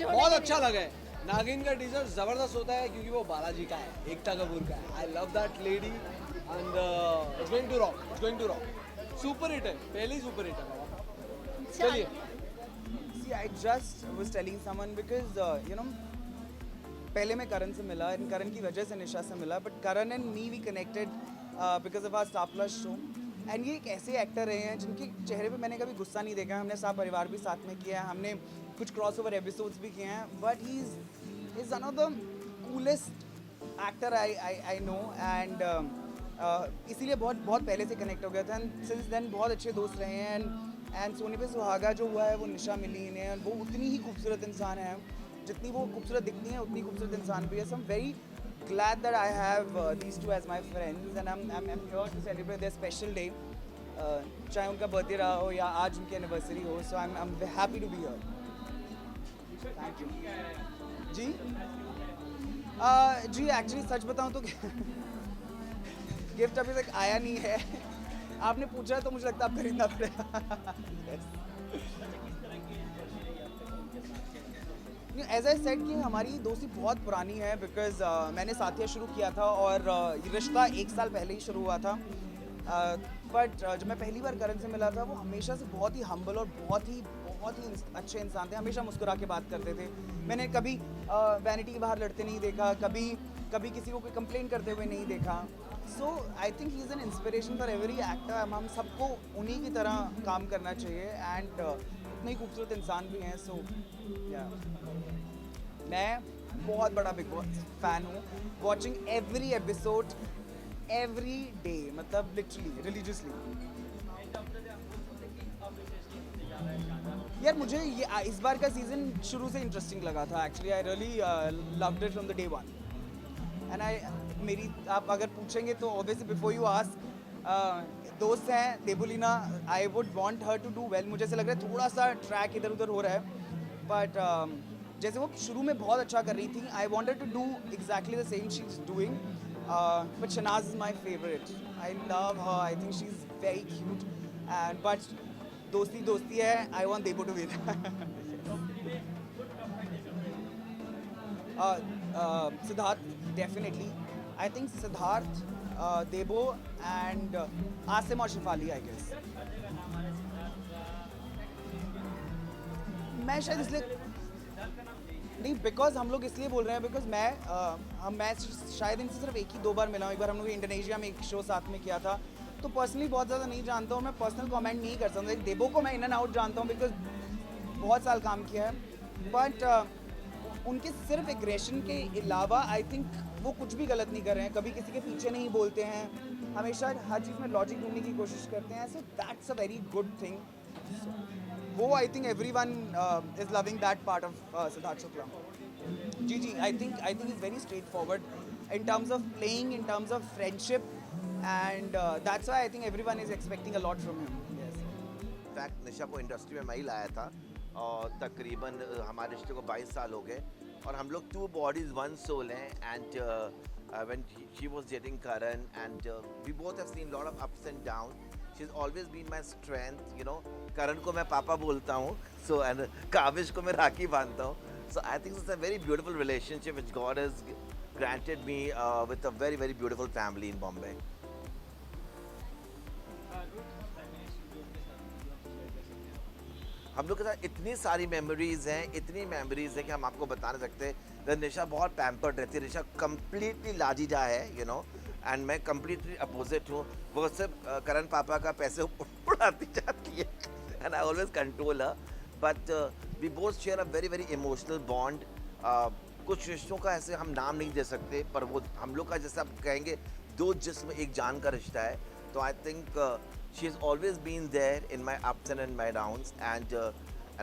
बहुत अच्छा लगा है. नागिन का टीजर जबरदस्त होता है क्योंकि वो बालाजी का है, एकता कपूर का है. I love that lady and it's going to rock, it's going to rock. Super hit है, पहली सुपर हिट है. चलिए. See, I just was telling someone because पहले मैं करण से मिला, एंड करण की वजह से निशा से मिला, but Karan and me we connected because of our Star Plus show. And ये एक ऐसे एक्टर रहे हैं जिनके चेहरे पे मैंने कभी गुस्सा नहीं देखा. हमने साथ परिवार भी साथ में किया है, हमने कुछ क्रॉस ओवर एपिसोड्स भी किए हैं, but he is one of the coolest actor I know. And इसीलिए बहुत पहले से कनेक्ट हो गया था. एंड सिंस देन बहुत अच्छे दोस्त रहे हैं. एंड सोनी पे सुहागा जो हुआ है वो निशा मिली इन्हें, वो उतनी ही खूबसूरत इंसान है, जितनी वो खूबसूरत दिखती हैं उतनी खूबसूरत इंसान भी है. So I am very glad that I have these two as my friends and I'm here to celebrate their special day. चाहे उनका बर्थडे रहा हो या आज उनकी एनिवर्सरी हो, so I'm happy to be here. Thank you. जी जी एक्चुअली सच बताऊं तो गिफ्ट अभी तक आया नहीं है. आपने पूछा तो मुझे लगता है आप खरीदना पड़ेगा. एज आई सेड कि हमारी दोस्ती बहुत पुरानी है बिकॉज मैंने साथिया शुरू किया था और ये रिश्ता 1 साल पहले ही शुरू हुआ था. बट जब मैं पहली बार करण से मिला था वो हमेशा से बहुत ही हम्बल और बहुत ही अच्छे इंसान थे. हमेशा मुस्कुरा के बात करते थे. मैंने कभी वैनिटी के बाहर लड़ते नहीं देखा, कभी किसी को कोई कंप्लेन करते हुए नहीं देखा. So I think he is an inspiration for every actor. हम सबको उन्हीं की तरह काम करना चाहिए एंड उतने ही खूबसूरत इंसान भी हैं. सो मैं बहुत बड़ा बिग बॉस फैन हूँ, watching every episode every day, मतलब लिटरली रिलीजियसली. यार मुझे ये इस बार का सीज़न शुरू से इंटरेस्टिंग लगा था actually. I really loved it from the day one. And मेरी आप अगर पूछेंगे तो ऑब्वियसली बिफोर यू आस्क, दोस्त हैं Debolina, I would want her to do well. मुझे ऐसा लग रहा है थोड़ा सा ट्रैक इधर उधर हो रहा है, बट जैसे वो शुरू में बहुत अच्छा कर रही थी, I wanted to do exactly the same she is doing. But Shehnaz is my favourite. I love her. I think she is very cute. And but दोस्ती दोस्ती है. I want Debo to win. Siddharth, definitely. I think Siddharth, Debo and Asim or Shefali, I guess. मैं शायद इसलिए नहीं, because हम लोग इसलिए बोल रहे हैं बिकॉज मैं शायद इनसे सिर्फ एक ही 2 बार मिला हूँ. एक बार हम लोग इंडोनेशिया में एक शो साथ में किया था, तो पर्सनली बहुत ज़्यादा नहीं जानता हूँ. मैं पर्सनल कमेंट नहीं कर सकता. देबो को मैं इन एंड आउट जानता हूँ बिकॉज बहुत साल काम किया है, बट उनके सिर्फ एग्रेशन के अलावा आई थिंक वो कुछ भी गलत नहीं कर रहे हैं. कभी किसी के पीछे नहीं बोलते हैं, हमेशा हर चीज़ में लॉजिक ढूंढने की कोशिश करते हैं. So that's a very good thing. वो I think everyone is loving that part of Siddharth Shukla. जी, I think is very straightforward in terms of playing, in terms of friendship, and that's why I think everyone is expecting a lot from him. In fact Nisha को industry में मैं ही लाया था, और तकरीबन हमारे रिश्ते को 22 साल हो गए, और हम लोग 2 bodies 1 soul हैं. And when she was dating Karan, and we both have seen lot of ups and downs. She's always been my strength, you know. Karan को मैं पापा बोलता हूँ, so and काविश को मैं राखी बांधता हूँ. So I think it's a very beautiful relationship which God has granted me with a very very beautiful family in Bombay. हम लोग के साथ इतनी सारी मेमोरीज हैं, कि हम आपको बता नहीं सकते. निशा बहुत पैम्पर्ड रहती है. निशा कम्प्लीटली लाजीजा है, यू नो, एंड मैं कम्प्लीटली अपोजिट हूँ. वो सिर्फ करण पापा का पैसे उड़ाती जाती है, and I always control her. But we both share a very very emotional bond. कुछ रिश्तों का ऐसे हम नाम नहीं दे सकते, पर वो हम लोग का जैसे आप कहेंगे 2 जिस्म एक जान का रिश्ता है. तो I think she has always been there in my ups and in my downs, and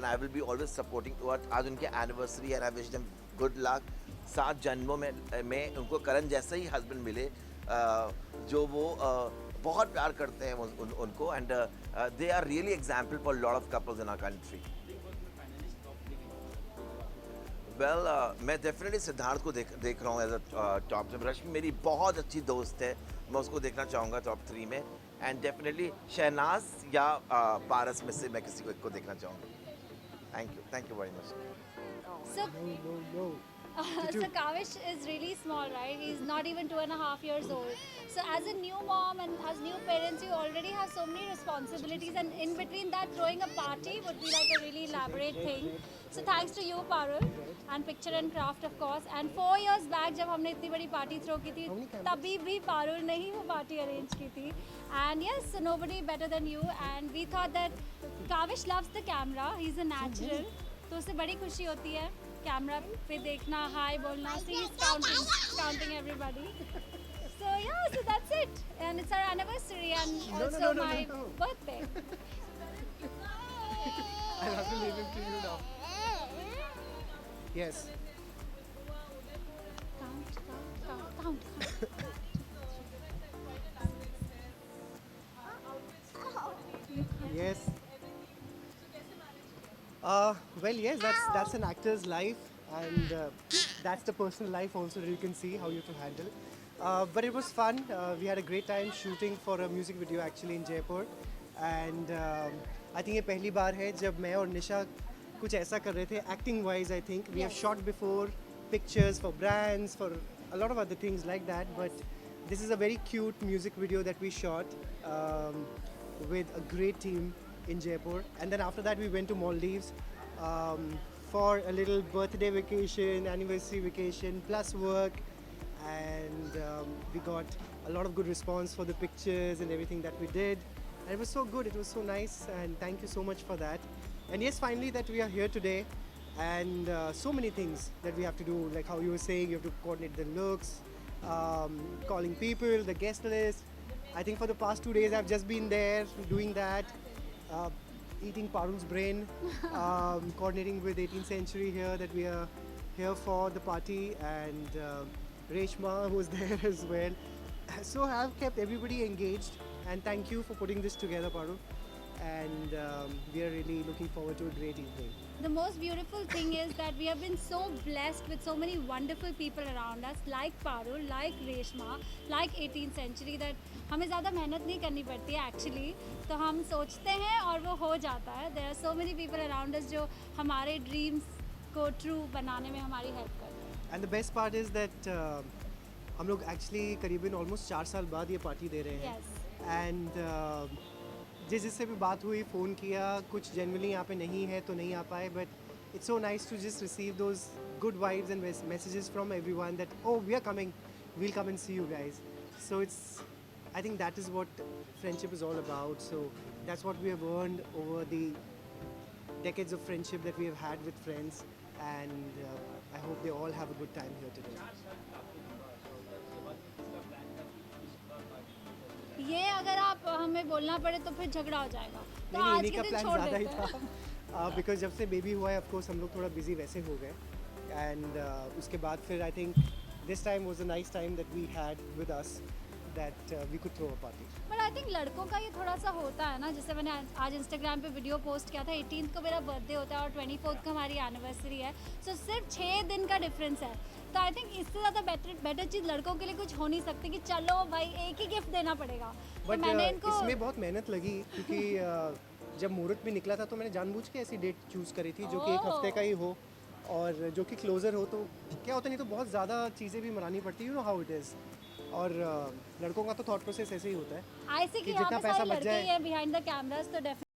I will be always supporting her. आज उनके anniversary है, and I wish them good luck. 7 जन्मों में उनको करण जैसा ही husband मिले, जो वो बहुत प्यार करते हैं उनको, and they are really example for a lot of couples in our country. Well, मैं डेफिनेटली सिद्धार्थ को देख रहा हूँ एज अ टॉप. रश्मि मेरी बहुत अच्छी दोस्त है, मैं उसको देखना चाहूँगा टॉप 3 में. एंड डेफिनेटली शहनाज या पारस में से मैं किसी को एक को देखना चाहूँगा. Thank you very much. So Kavish is really small, right? He's not even 2.5 years old. So as a new mom and as new parents, you already have so many responsibilities, and in between that, throwing a party would be like a really elaborate thing. So thanks to you, Parul, and Picture and Craft, of course. And 4 years back, जब हमने इतनी बड़ी party throw की थी, तभी भी पारुल ने ही वो party arrange की थी. And yes, nobody better than you. And we thought that Kavish loves the camera. He's a natural. तो उससे बड़ी खुशी होती है कैमरा पे देखना, हाय बोलना. She is counting everybody. So yeah, so that's it. And it's our anniversary and also my birthday. I'll have to leave him to you now. Yes. Count. Yes. Well, yes, that's an actor's life, and that's the personal life also that you can see how you have to handle. But it was fun. We had a great time shooting for a music video actually in Jaipur, and I think ये पहली बार है जब मैं और निशा कुछ ऐसा कर रहे थे acting wise. I think we have shot before pictures for brands, for a lot of other things like that, but this is a very cute music video that we shot with a great team in Jaipur. And then after that we went to Maldives for a little birthday vacation, anniversary vacation, plus work, and we got a lot of good response for the pictures and everything that we did, and it was so good, it was so nice, and thank you so much for that. And yes, finally that we are here today, and so many things that we have to do, like how you were saying, you have to coordinate the looks, calling people, the guest list. I think for the past 2 days I've just been there doing that. eating Parul's brain, coordinating with 18th Century here that we are here for the party, and Reshma who's there as well. So I've kept everybody engaged, and thank you for putting this together, Parul. And we are really looking forward to a great evening. The most beautiful thing is that we have been so blessed with so many wonderful people around us, like Parul, like Reshma, like 18th Century, that हमें ज़्यादा मेहनत नहीं करनी पड़ती है actually. तो हम सोचते हैं और वो हो जाता है. There are so many people around us जो हमारे dreams को true बनाने में हमारी help करते हैं. And the best part is that हम लोग actually करीबन almost 4 साल बाद ये पार्टी दे रहे हैं. Yes. And जिससे भी बात हुई, फ़ोन किया, कुछ जनरली यहाँ पे नहीं है तो नहीं आ पाए, but it's so nice to just receive those good vibes and messages from everyone that oh we are coming, we'll come and see you guys. So it's, I think that is what friendship is all about. So that's what we have earned over the decades of friendship that we have had with friends, and I hope they all have a good time here today. ये अगर आप हमें बोलना पड़े तो फिर झगड़ा हो जाएगा. तो नहीं, आज इन्हीं के का दिन प्लान छोड़ ज़्यादा ही देते था, हैं. बिकॉज जब से बेबी हुआ है ऑफ कोर्स हम लोग थोड़ा बिजी वैसे हो गए, एंड उसके बाद फिर I think this time was a nice time that we had with us, that we could throw a party. But I think लड़कों का ये थोड़ा सा होता है ना, जैसे मैंने आज इंस्टाग्राम पे वीडियो पोस्ट किया था, 18th को मेरा बर्थडे होता है और 24th को हमारी एनिवर्सरी है. सो सिर्फ 6 दिन का डिफरेंस है. तो आई थिंक इससे ज़्यादा बेटर चीज़ लड़कों के लिए कुछ हो नहीं सकती कि चलो भाई एक ही गिफ्ट देना पड़ेगा. बट मैंने इनको इसमें बहुत मेहनत लगी, क्योंकि जब मुहूर्त भी निकला था तो मैंने जानबूझ के ऐसी डेट चूज़ करी थी जो कि 1 हफ्ते का ही हो और जो कि क्लोज़र हो. तो क्या होता, नहीं तो बहुत ज़्यादा चीज़ें भी मनानी पड़ती है, you know how it is. और लड़कों का तो थॉट प्रोसेस ऐसे ही होता है. ऐसे कि यहाँ पे सारे लड़के ही हैं बिहाइंड द कैमरास, तो definitely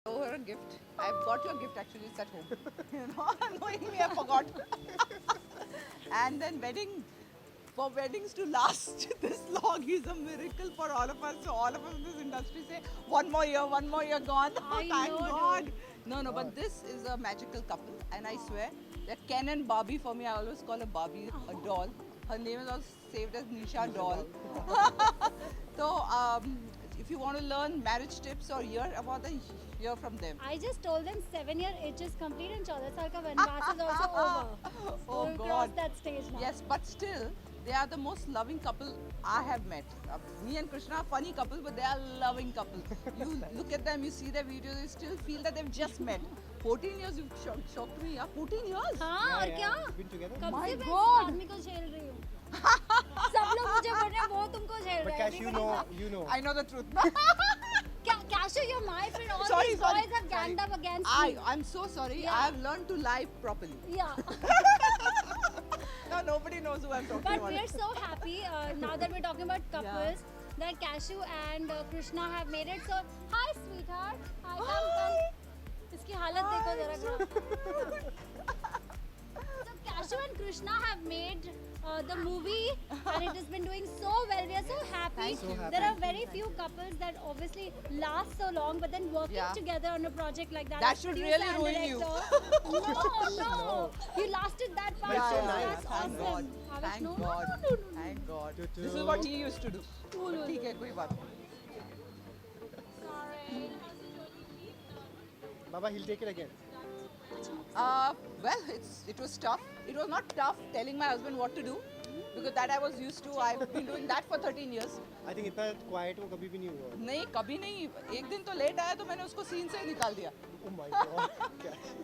Over a gift. I've got your gift actually, it's at home. You know, knowingly I forgot. And then for weddings to last this long is a miracle for all of us. So all of us in this industry say, one more year gone. Oh, thank God. No, but this is a magical couple, and I swear that Ken and Barbie, for me, I always call a Barbie a doll. Her name is also saved as Nisha Doll. So, if you want to learn marriage tips or hear about them, hear from them. I just told them 7-year age is complete and 14 साल का वनवास is also over. Oh We'll cross God. that stage now. Yes, but still, they are the most loving couple I have met. Me and Krishna are funny couple, but they are loving couple. You look at them, you see their videos, you still feel that they've just met. 14 years, you shocked me. Yeah, 14 years. हाँ और क्या? Been together. कब My से मैं इस God. आदमी को झेल रही हूँ? सब लोग मुझे बोल रहे हैं वो तुमको झेल But रहे Cash, you know. I know the truth. Cashew, you're my friend. All Sorry, these sorry, boys have ganged up against me. I'm so sorry. Yeah. I have learned to lie properly. Yeah. Now nobody knows who I'm talking But about. we're so happy now that we're talking about couples that Cashew and Krishna have made it. So, hi sweetheart. Hi, come. इसकी हालत देखो जरा. So Cashew and Krishna have made the movie and it has been doing so well. We are so happy. Thank you. There are very few couples that obviously last so long, but then working Yeah. together on a project like that. That as should producer really and ruin you. director. No. You lasted that far. Yeah, so yeah, that's yeah. Thank God. awesome. Avish, Thank no, God. no, no, no, no. Thank God. Tutu. This is what he used to do. Cool. ठीक है कोई बात नहीं. Baba, he'll take it again. Well, it was tough. It was not tough telling my husband what to do because that I was used to. I've been doing that for 13 years. I think इतना quiet वो कभी भी नहीं हुआ. नहीं कभी नहीं. एक दिन तो लेट आया तो मैंने उसको सीन से ही निकाल दिया. Oh my God.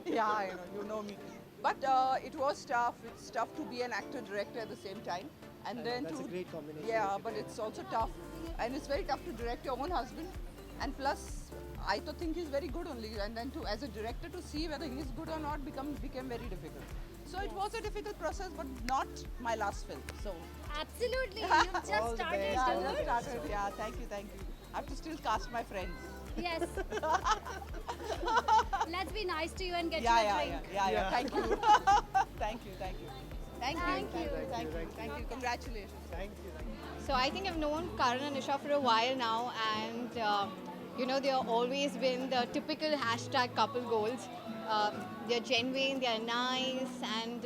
Yeah, you know me. But it was tough. It's tough to be an actor director at the same time, and then That's to a great combination. yeah, but it's also tough, and it's very tough to direct your own husband, and plus. I to think he's very good only, and then to as a director to see whether he's good or not became very difficult. So it was a difficult process, but not my last film. So Absolutely. You've just All the started, best. dude. just started. Yeah, thank you. I have to still cast my friends. Yes. Let's be nice to you and get Yeah, you a yeah, drink. yeah. Thank you. Thank you. Congratulations. Thank you. So I think I've known Karan and Nisha for a while now, and they've always been the typical hashtag couple goals. They're genuine, they're nice, and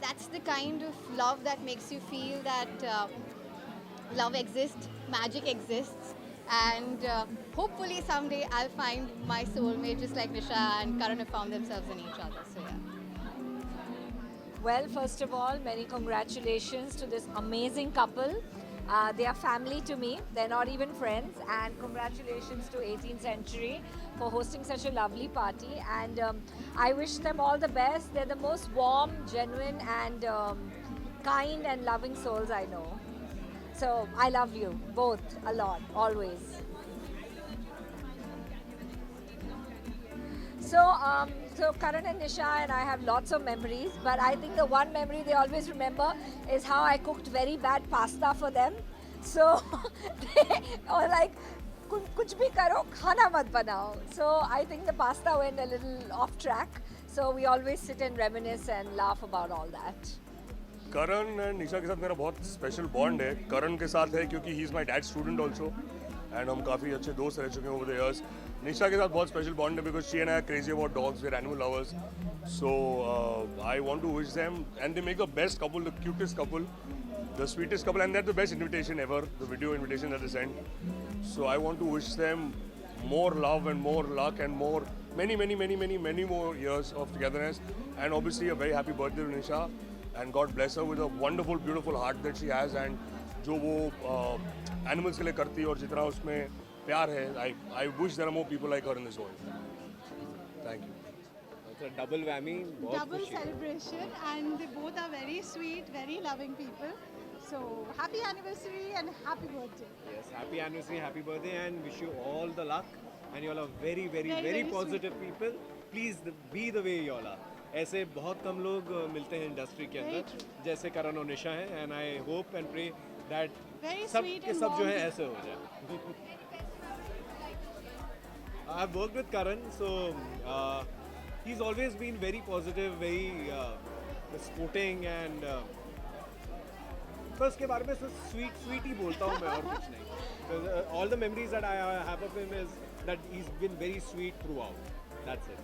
that's the kind of love that makes you feel that love exists, magic exists, and hopefully someday I'll find my soulmate just like Nisha and Karan have found themselves in each other. So yeah. Well, first of all, many congratulations to this amazing couple. They are family to me. They're not even friends. And congratulations to 18th Century for hosting such a lovely party. And I wish them all the best. They're the most warm, genuine, and kind and loving souls I know. So I love you both a lot, always. So Karan and Nisha and I have lots of memories, but I think the one memory they always remember is how I cooked very bad pasta for them. So they were like, kuch bhi karo, khana mat banao. So I think the pasta went a little off track. So we always sit and reminisce and laugh about all that. Karan and Nisha के साथ मेरा बहुत special bond है. करण के साथ है क्योंकि he is my dad student also, and हम काफ़ी अच्छे दोस्त रह चुके हैं ओवर द इयर्स. निशा के साथ बहुत स्पेशल बॉन्ड है because she and I are crazy about dogs, we are animal lovers. So I want to wish them, and they make the best couple, the cutest couple, the sweetest couple, and they're the best invitation ever, the video invitation that they sent. So I want to wish them more love and more luck and more, many more years of togetherness, and obviously a very happy birthday to Nisha, and God bless her with a wonderful, beautiful heart that she has, and जो वो animals के लिए करती है और जितना उसमें प्यार है, I wish there are more people like her in this world. Thank you. It's a double whammy. बहुत Double खुशी. celebration, and they both are very sweet, very loving people. So happy anniversary and happy birthday. Yes, happy anniversary, happy birthday, and wish you all the luck. And you all are very, very, Very, very very positive people. Please be the way you all are. ऐसे बहुत कम लोग मिलते हैं industry के Very अंदर जैसे करण और निशा हैं, and I hope and pray that Very सब sweet के and सब जो warm है people. ऐसे हो जाए. I've worked with Karan, so he's always been very positive, very sporting, and बस उसके बारे में सिर्फ स्वीट ही बोलता हूँ मैं और कुछ नहीं. Because all the memories that I have of him is that he's been very sweet throughout. That's it.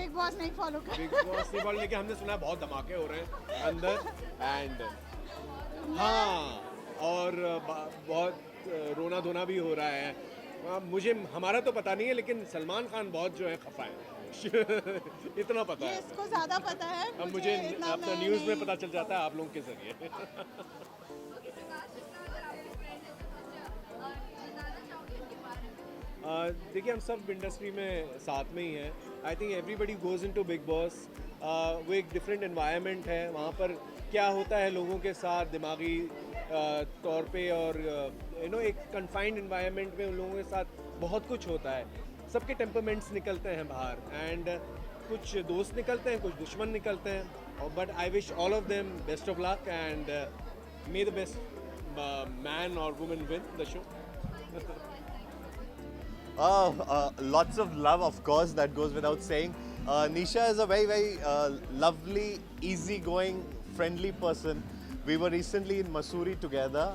Big boss नहीं फॉलो कर बिग बॉस नहीं, लेकिन हमने सुना है बहुत धमाके हो रहे हैं अंदर एंड हाँ, और बहुत रोना धोना भी हो रहा है। मुझे हमारा तो पता नहीं है, लेकिन सलमान खान बहुत जो है खफा है इतना पता है। इसको ज़्यादा पता है। अब मुझे अपना न्यूज़ में पता चल जाता है आप लोगों के जरिए। देखिए हम सब इंडस्ट्री में साथ में ही हैं। I think everybody goes into big boss. वो एक डिफरेंट एनवायरनमेंट है, वहाँ पर क्या होता है लोगों के साथ दिमागी तौर पे, और एक कन्फाइंड एनवायरनमेंट में उन लोगों के साथ बहुत कुछ होता है। सबके टेम्परमेंट्स निकलते हैं बाहर, एंड कुछ दोस्त निकलते हैं, कुछ दुश्मन निकलते हैं, but I wish all of them best of luck and may the best man और women win the show. Lots of love, of course, that goes without saying. Nisha is a very, very lovely, easygoing, friendly person. We were recently in Mussoorie together.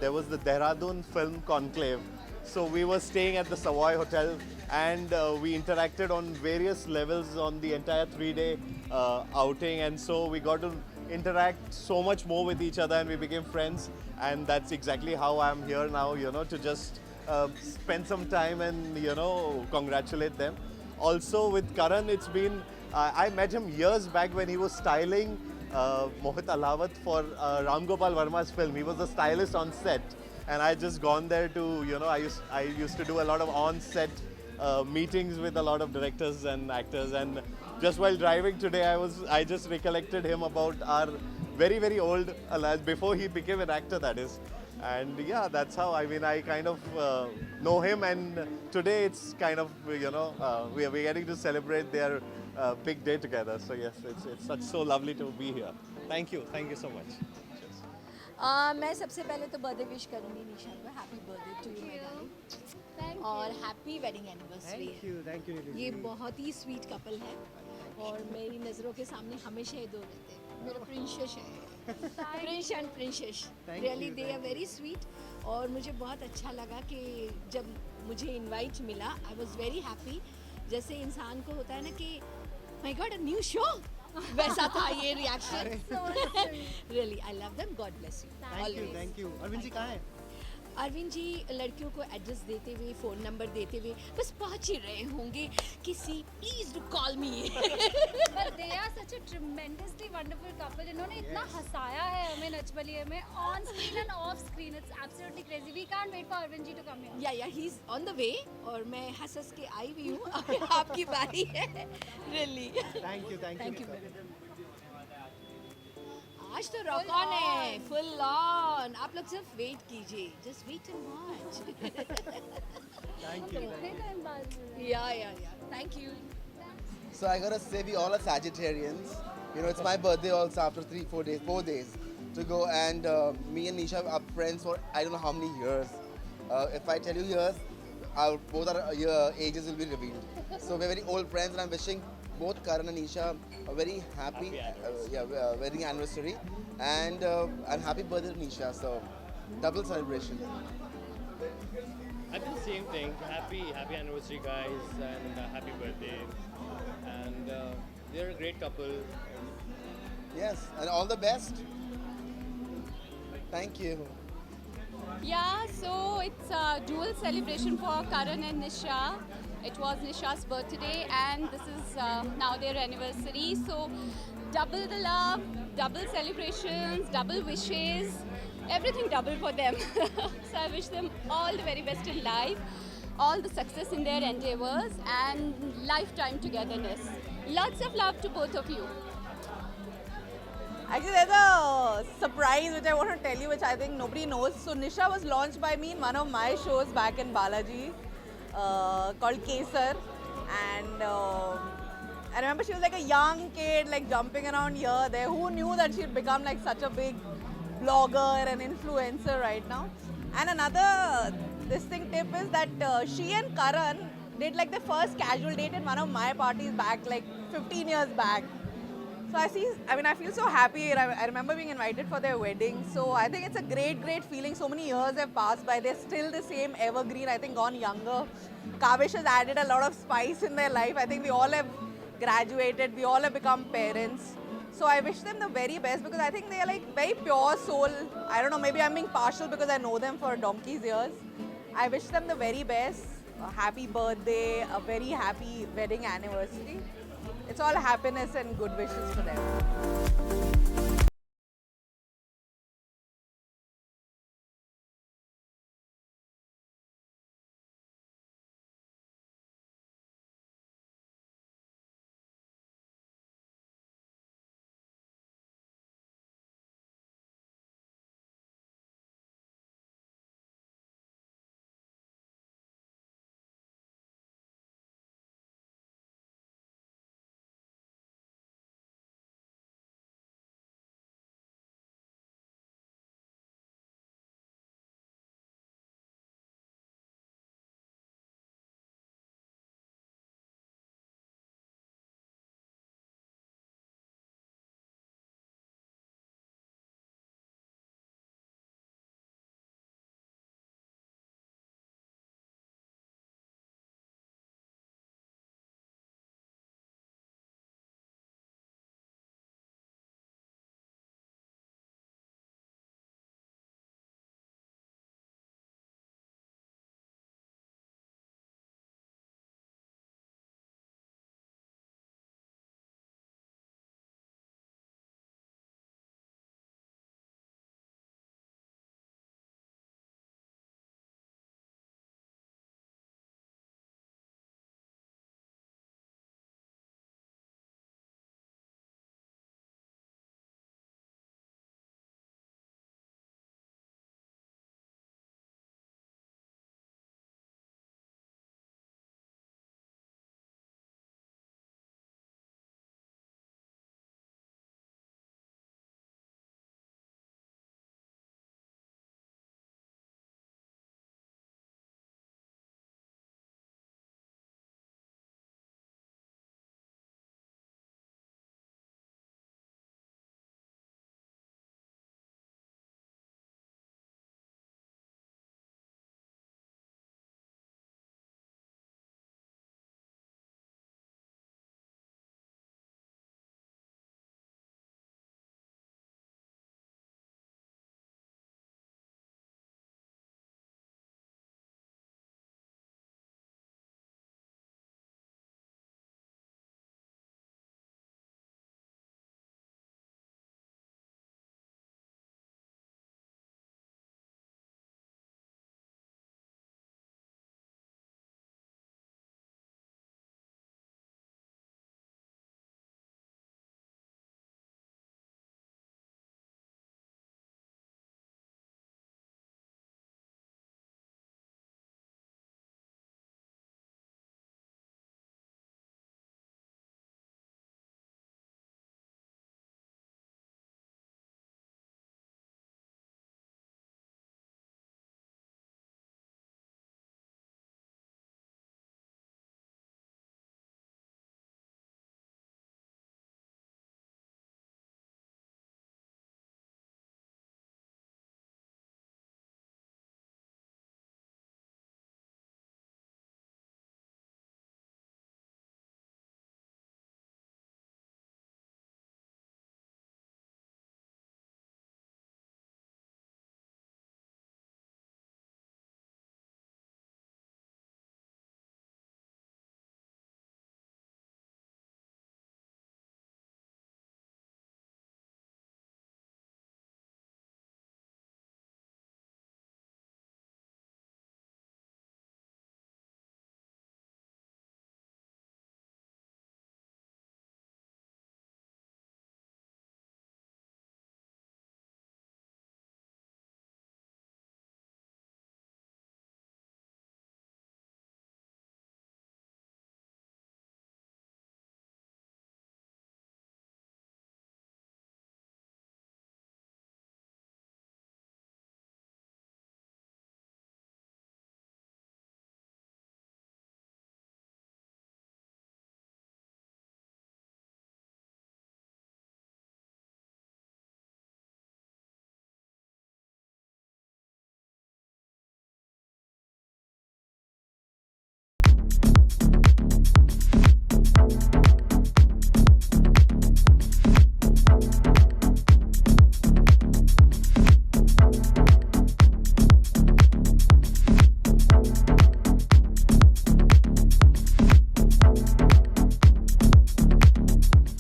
There was the Dehradun Film Conclave. So we were staying at the Savoy Hotel, and we interacted on various levels on the entire 3-day outing. And so we got to interact so much more with each other, and we became friends. And that's exactly how I'm here now, to just spend some time and congratulate them. Also with Karan, it's been I met him years back when he was styling Mohit Alawat for Ram Gopal Verma's film. He was the stylist on set, and I just gone there to I used to do a lot of on set meetings with a lot of directors and actors, and just while driving today I just recollected him about our very, very old alliance before he became an actor, that is. And yeah, that's how I kind of know him, and today it's kind of we're getting to celebrate their big day together. So yes, it's so lovely to be here. Thank you so much. मैं सबसे पहले तो birthday wish करूंगी निशा को। Happy birthday to you my darling, और happy wedding anniversary. Thank you. ये बहुत ही sweet couple है, और मेरी नज़रों के सामने हमेशा ये दो रहते हैं। मेरा प्रिंसेस है, prince and princess, really they are very sweet. और मुझे बहुत अच्छा लगा कि जब मुझे इनवाइट मिला, आई वाज वेरी हैप्पी। जैसे इंसान को होता है ना कि my God a new show, वैसा था ये reaction. Really I love them, God bless you. Thank you. Arvind ji कहाँ हैं? अरविंद जी लड़कियों को एड्रेस देते हुए, फ़ोन नंबर देते हुए बस पहुंच ही रहे होंगे। किसी please do call me. But they are such a tremendously wonderful couple. इन्होंने इतना हंसाया है हमें नच बलिए में, on screen and off screen. It's absolutely crazy. We can't wait for Arvind ji to come here. या he is on the way, और मैं हंस के आई हुई हूँ। आपकी बारी है। Really thank you. आज तो रॉक ऑन है, फुल ऑन। आप लोग सिर्फ वेट कीजिए, just wait and watch. Thank you. या thank you. So I gotta say, we all are Sagittarians. It's my birthday also after 4 days to go, and me and Nisha are friends for I don't know how many years. If I tell you years, both our ages will be revealed. So we're very old friends, and I'm wishing both Karan and Nisha a very happy wedding anniversary, and happy birthday to Nisha. So double celebration. I think the same thing. Happy anniversary, guys, and happy birthday. And they're a great couple. Yes, and all the best. Thank you. Yeah, so it's a dual celebration for Karan and Nisha. It was Nisha's birthday, and this is now their anniversary. So double the love, double celebrations, double wishes, everything double for them. So I wish them all the very best in life, all the success in their endeavors, and lifetime togetherness. Lots of love to both of you. Actually, there's a surprise which I want to tell you, which I think nobody knows. So Nisha was launched by me in one of my shows back in Balaji, called Kesar, and I remember she was like a young kid, like jumping around here, there. Who knew that she'd become like such a big blogger and influencer right now? And another distinct tip is that she and Karan did like the first casual date in one of my parties back like 15 years back. So I feel so happy. I remember being invited for their wedding. So I think it's a great feeling. So many years have passed by. They're still the same evergreen. I think gone younger. Kavish has added a lot of spice in their life. I think we all have graduated. We all have become parents. So I wish them the very best because I think they are like very pure soul. I don't know, maybe I'm being partial because I know them for donkey's years. I wish them the very best. A happy birthday, a very happy wedding anniversary. It's all happiness and good wishes for them.